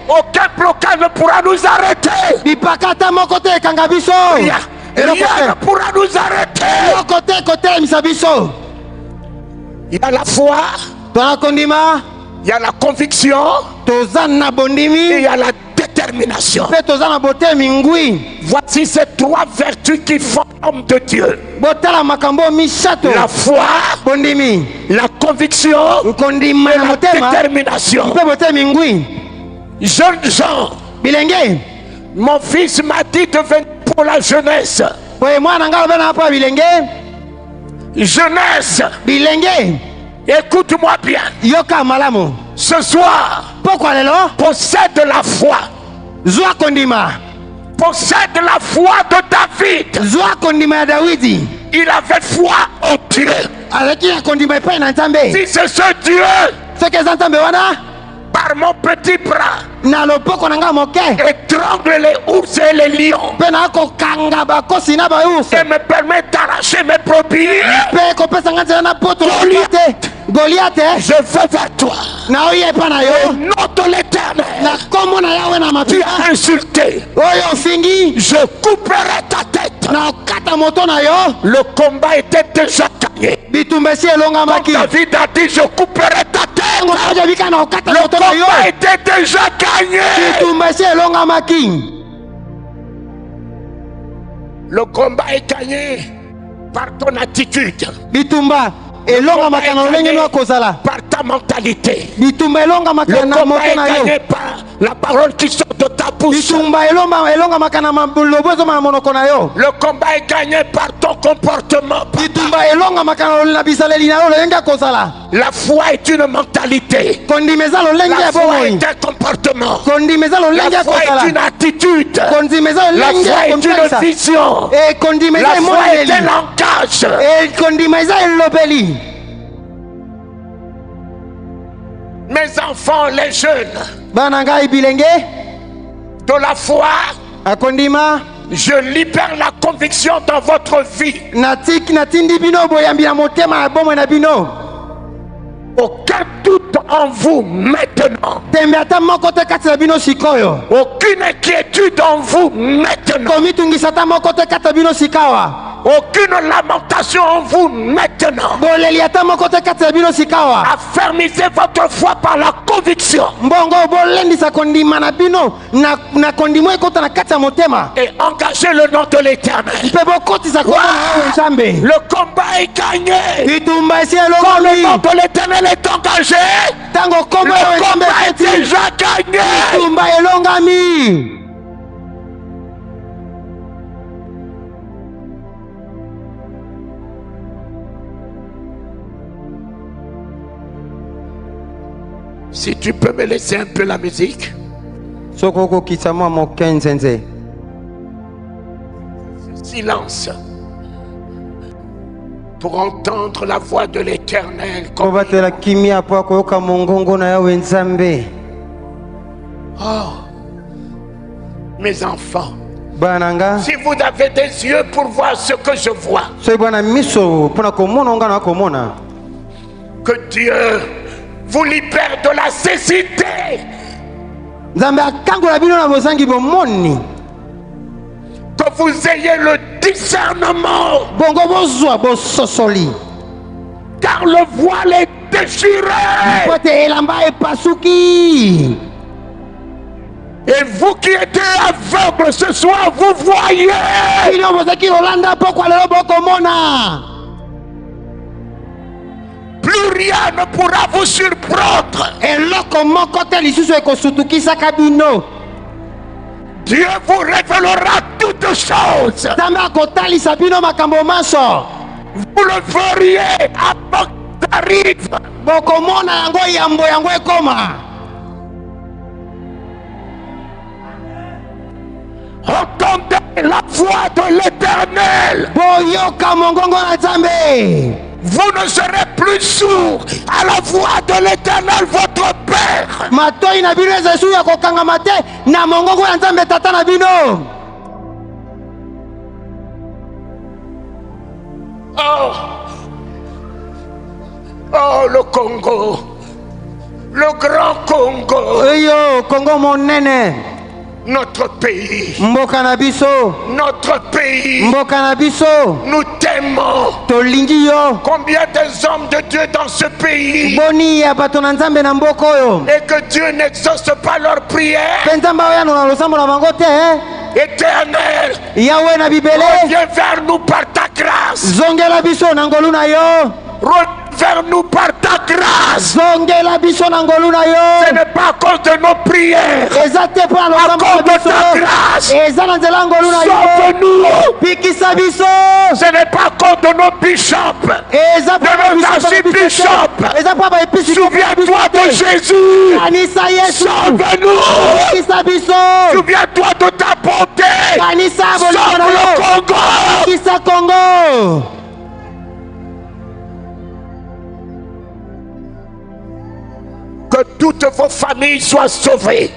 Aucun blocage ne pourra nous arrêter. Rien ne pourra nous arrêter. Il y a la foi, il y a la conviction, et il y a la détermination. Voici ces trois vertus qui font l'homme de Dieu: la foi, la conviction et la détermination. Jeunes gens, mon fils m'a dit de venir pour la jeunesse. Jeunesse, écoute-moi bien. Ce soir, possède la foi. Possède la foi de David. Il avait foi en Dieu. Si c'est ce Dieu, par mon petit bras, étrangle les ours et les lions, et me permet d'arracher mes brebis. Goliath, je vais vers toi. Au nom de l'Éternel, tu as insulté. Je couperai ta tête. Le combat était déjà gagné. Comme David a dit, je couperai ta tête. Le combat était déjà gagné. Le combat est gagné par ton attitude. Bitumba elonga makana lolenge no kozala. Par ta mentalité. Bitumba elonga makana le combat est gagné par la parole qui sort de ta bouche. Bitumba elonga makana lobozo ma monoko na yo. Le combat est gagné par ton comportement. Bitumba elonga makana na bisaleli na yo lenga kozala. La foi est une mentalité. Kondimeza lolenge la foi boy. est un comportement. Kondimeza lolenge la foi kozala. est une attitude. Kondimeza lolenge la foi est une vision. Et kondimeza la foi est un langage. Et kondimeza elobeli. Mes enfants, les jeunes, bananga ibilenge de la foi, akondima, je libère la conviction dans votre vie. Natindi bino boyambi na motema bomo na bino. Aucun doute en vous maintenant. Tembeata moko te kati na bino sikoyo. Aucune inquiétude en vous maintenant. Komitungisata moko te kati na bino sikawa. Aucune lamentation en vous maintenant. Affermissez votre foi par la conviction. Et engagez le nom de l'Éternel. Le combat est gagné. Quand le nom de l'Éternel est engagé, le combat est déjà gagné. Si tu peux me laisser un peu la musique. Silence. Pour entendre la voix de l'Éternel. Oh, mes enfants. Si vous avez des yeux pour voir ce que je vois. Que Dieu vous libère de la cécité. Que vous ayez le discernement. Car le voile est déchiré. Et vous qui étiez aveugles ce soir, vous voyez. Plus rien ne pourra vous surprendre. Dieu vous révélera toutes choses. Vous le feriez avant que t'arrive. Entendez la voix de l'Éternel. Vous ne serez plus sourds à la voix de l'Éternel, votre Père. Oh, le Congo, le grand Congo. Congo mon nene. Notre pays, notre pays, nous t'aimons. Combien des hommes de Dieu dans ce pays et que Dieu n'exauce pas leurs prières. Éternel, reviens vers nous par ta grâce. Vers nous par ta grâce. Ce n'est pas à cause de nos prières, à cause de ta grâce. Sauve-nous. Ce n'est pas à cause de nos bishops, de nos archibishops. Souviens-toi de Jésus. Sauve-nous. Souviens-toi de ta bonté. Sauve le Congo. Que toutes vos familles soient sauvées.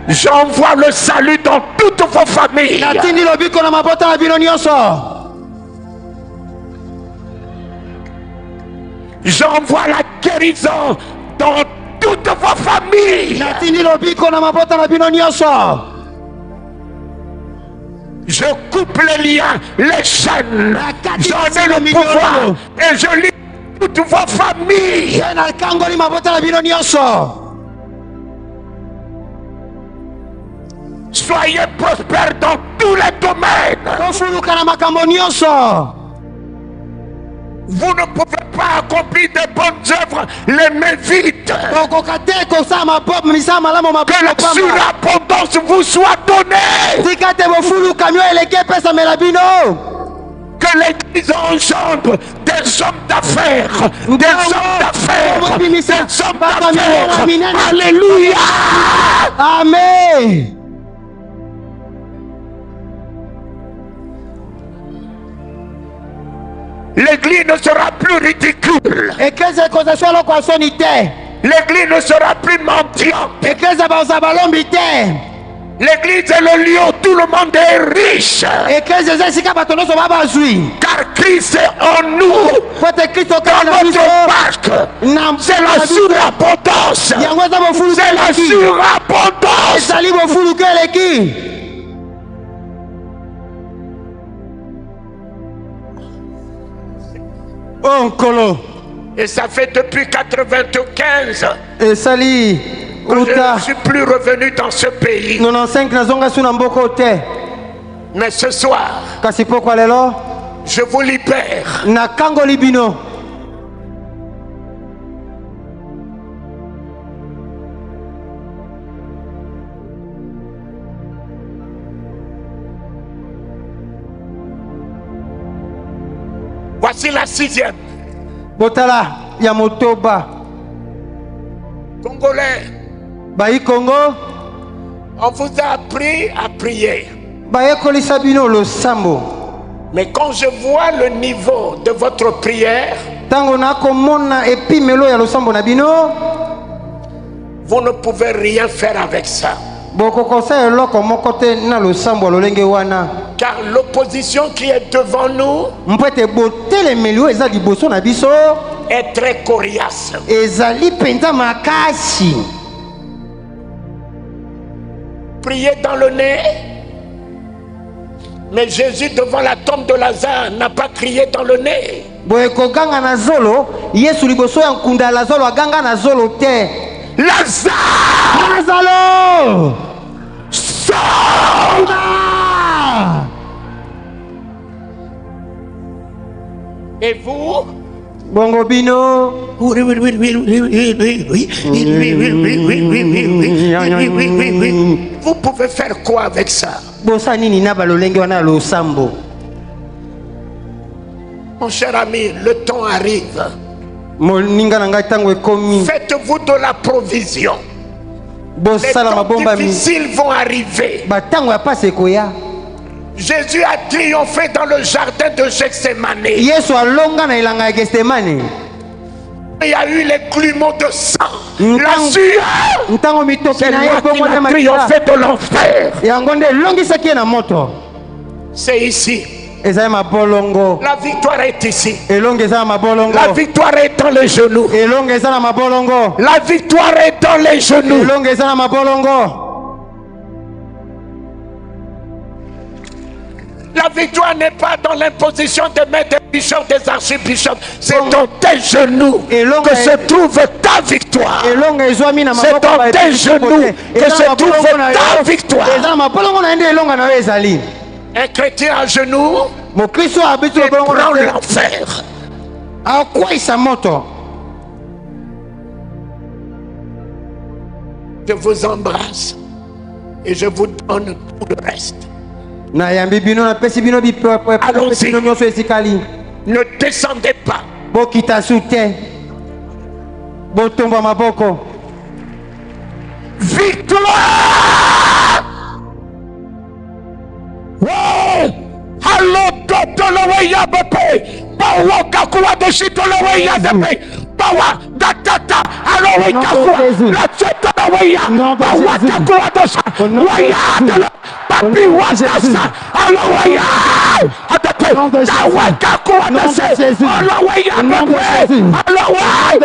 J'envoie le salut dans toutes vos familles. J'envoie la guérison dans toutes vos familles. Je coupe les liens, les chaînes. J'en ai le pouvoir et je lis toutes vos familles. Soyez prospères dans tous les domaines. Vous ne pouvez pas accomplir de bonnes œuvres les mains vides. Que la surabondance vous soit donnée. Que l'église engendre des hommes d'affaires. Des hommes d'affaires. Des hommes d'affaires. Alléluia. Amen. L'église ne sera plus ridicule. L'église ne sera plus mendiante. L'église est le lieu où tout le monde est riche. Car Christ est en nous. Dans notre barque, c'est la surabondance. C'est la surabondance. Et ça fait depuis 95 que je ne suis plus revenu dans ce pays. Mais ce soir, je vous libère. Voici la 6e. Botala ya motoba. Congolais. Baï Congo. On vous a appris à prier. Baï Kolisabino lo sambo. Mais quand je vois le niveau de votre prière, tango na komona epimelo ya lo sambo na bino, vous ne pouvez rien faire avec ça. Car l'opposition qui est devant nous est très coriace. Priez dans le nez. Mais Jésus devant la tombe de Lazare n'a pas crié dans le nez. Lazare, sors! Et vous? Bongobino. Vous pouvez faire quoi avec ça? Mon cher ami, le temps arrive. Faites-vous de la provision. Les temps difficiles vont arriver. Jésus a triomphé dans le jardin de Gethsémani. Il y a eu les grumeaux de sang. La sueur. C'est là qu'il a triomphé de l'enfer. C'est ici. La victoire est ici. La victoire est dans les genoux. La victoire est dans les genoux. La victoire n'est pas dans l'imposition des maîtres, des bishops, des archibishops. C'est dans tes genoux que se trouve ta victoire. C'est dans tes genoux que se trouve ta victoire. Un chrétien à genoux prend l'enfer. Je vous embrasse et je vous donne tout le reste. Allons-y. Ne descendez pas. Victoire! Ouais! Allô, Totoloweya Bepe! Bawa Kakua de Chitoloweya Bepe! Bawa Datata! Allô, Kakua! La Chitoloweya! Bawa Kakua de Sa! Waya de la Papi Watasa! Allô, Waya! Adate! Dawa Kakua de Sa! Allô, Waya Bepe! Allô, Waya!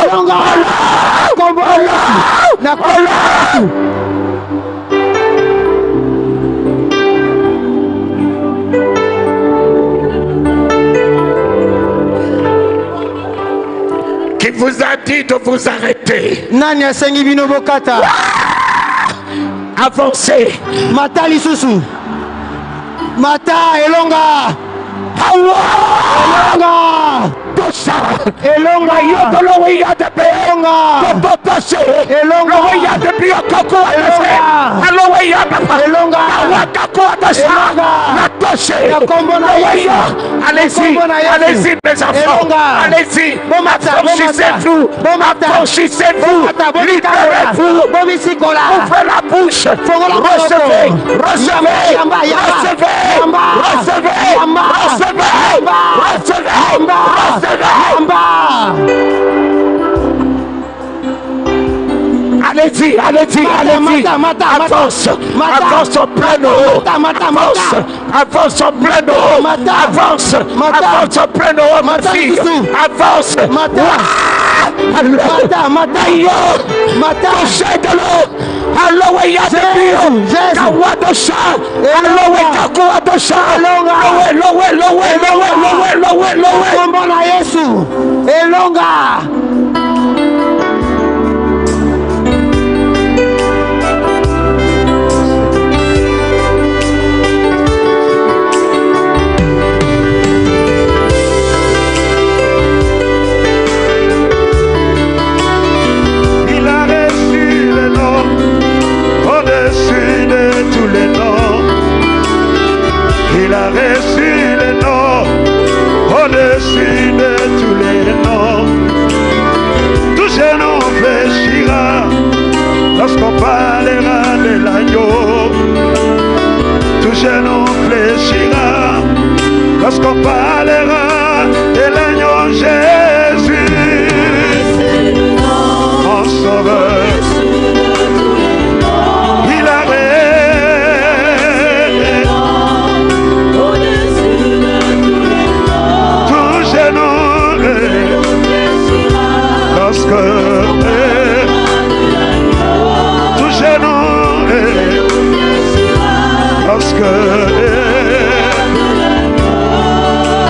elonga kombo na Qui vous a dit de vous arrêter? Nani asengi bino bokata? Avancez. Mata lisusu. Mata elonga. Elonga. Elonga yotolo ya de elonga. Papa passé. Elonga ya de bio kako elonga. Alo ya papa. Elonga. Wakako atasa. La toche. Allez-y. Allez-y mes enfants. Allez-y. Affranchissez-vous. Affranchissez-vous. Libérez-vous. Ouvrez la bouche. Recevez. Recevez. Allez-y, allez-y, allez-y. Avance, avance en plein eau. Avance en plein eau. Avance, avance en plein eau, ma fille. Avance. Touchez de l'eau. Allo ya de bio. Kawa de chat. Allo kawa de chat. Lowe. Kombo na Yesu. Elonga. Il a reçu les noms, au-dessus de tous les noms. Tout genou fléchira lorsqu'on parlera de l'agneau. Tout genou fléchira lorsqu'on parlera de l'agneau Jésus, mon sauveur. Tout genou lorsque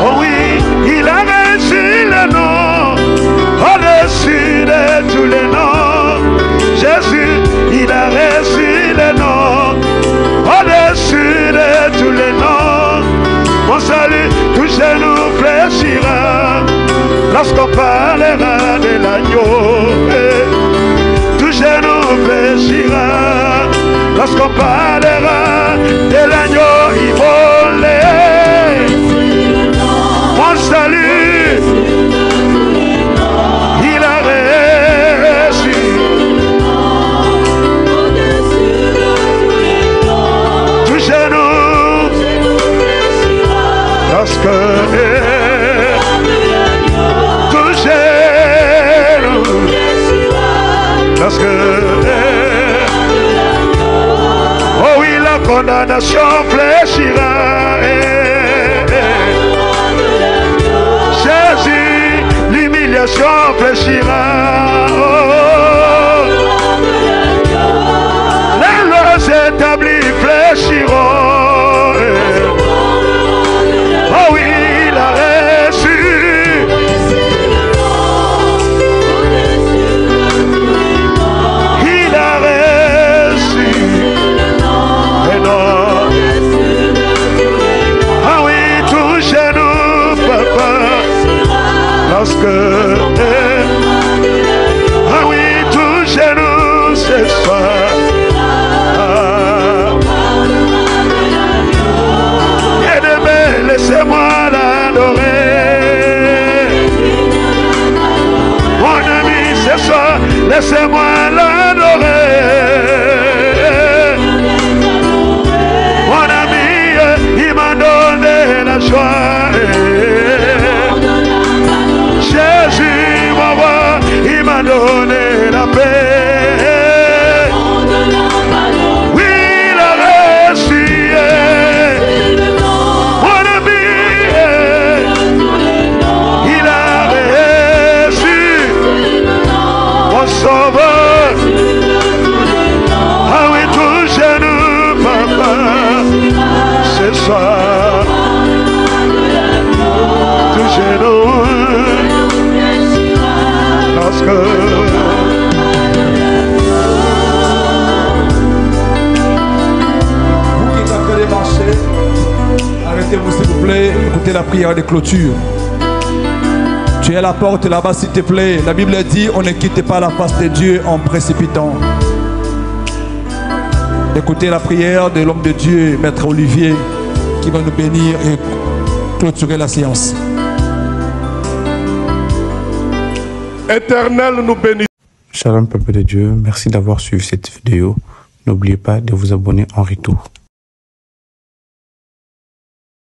oh oui, il a reçu le nom au-dessus de tous les noms. Jésus, il a reçu le nom au-dessus de tous les noms. Mon salut, tout genou fléchira lorsqu'on parlera de l'agneau. Tout genou fléchira lorsqu'on parlera de l'agneau immolé. Mon salut, il a reçu. Tout genou lorsque parce que oh oui, la condamnation fléchira. Jésus, l'humiliation fléchira. Les lois établies fléchiront. Oh oui, il a reçu. Parce que ah oui, tout genou cette fois. Et demain, laissez-moi l'adorer. Mon ami, ce soir, laissez-moi l'adorer. Mon ami, il m'a donné la joie. Jésus, mon roi, il m'a donné la paix. Oui, il a reçu. Mon ami, il a reçu. prière de clôture. Tu es à la porte là-bas, s'il te plaît. La Bible dit, on ne quitte pas la face de Dieu en précipitant. Écoutez la prière de l'homme de Dieu, Maître Olivier, qui va nous bénir et clôturer la séance. Éternel, nous bénissons. Shalom peuple de Dieu, merci d'avoir suivi cette vidéo. N'oubliez pas de vous abonner en retour.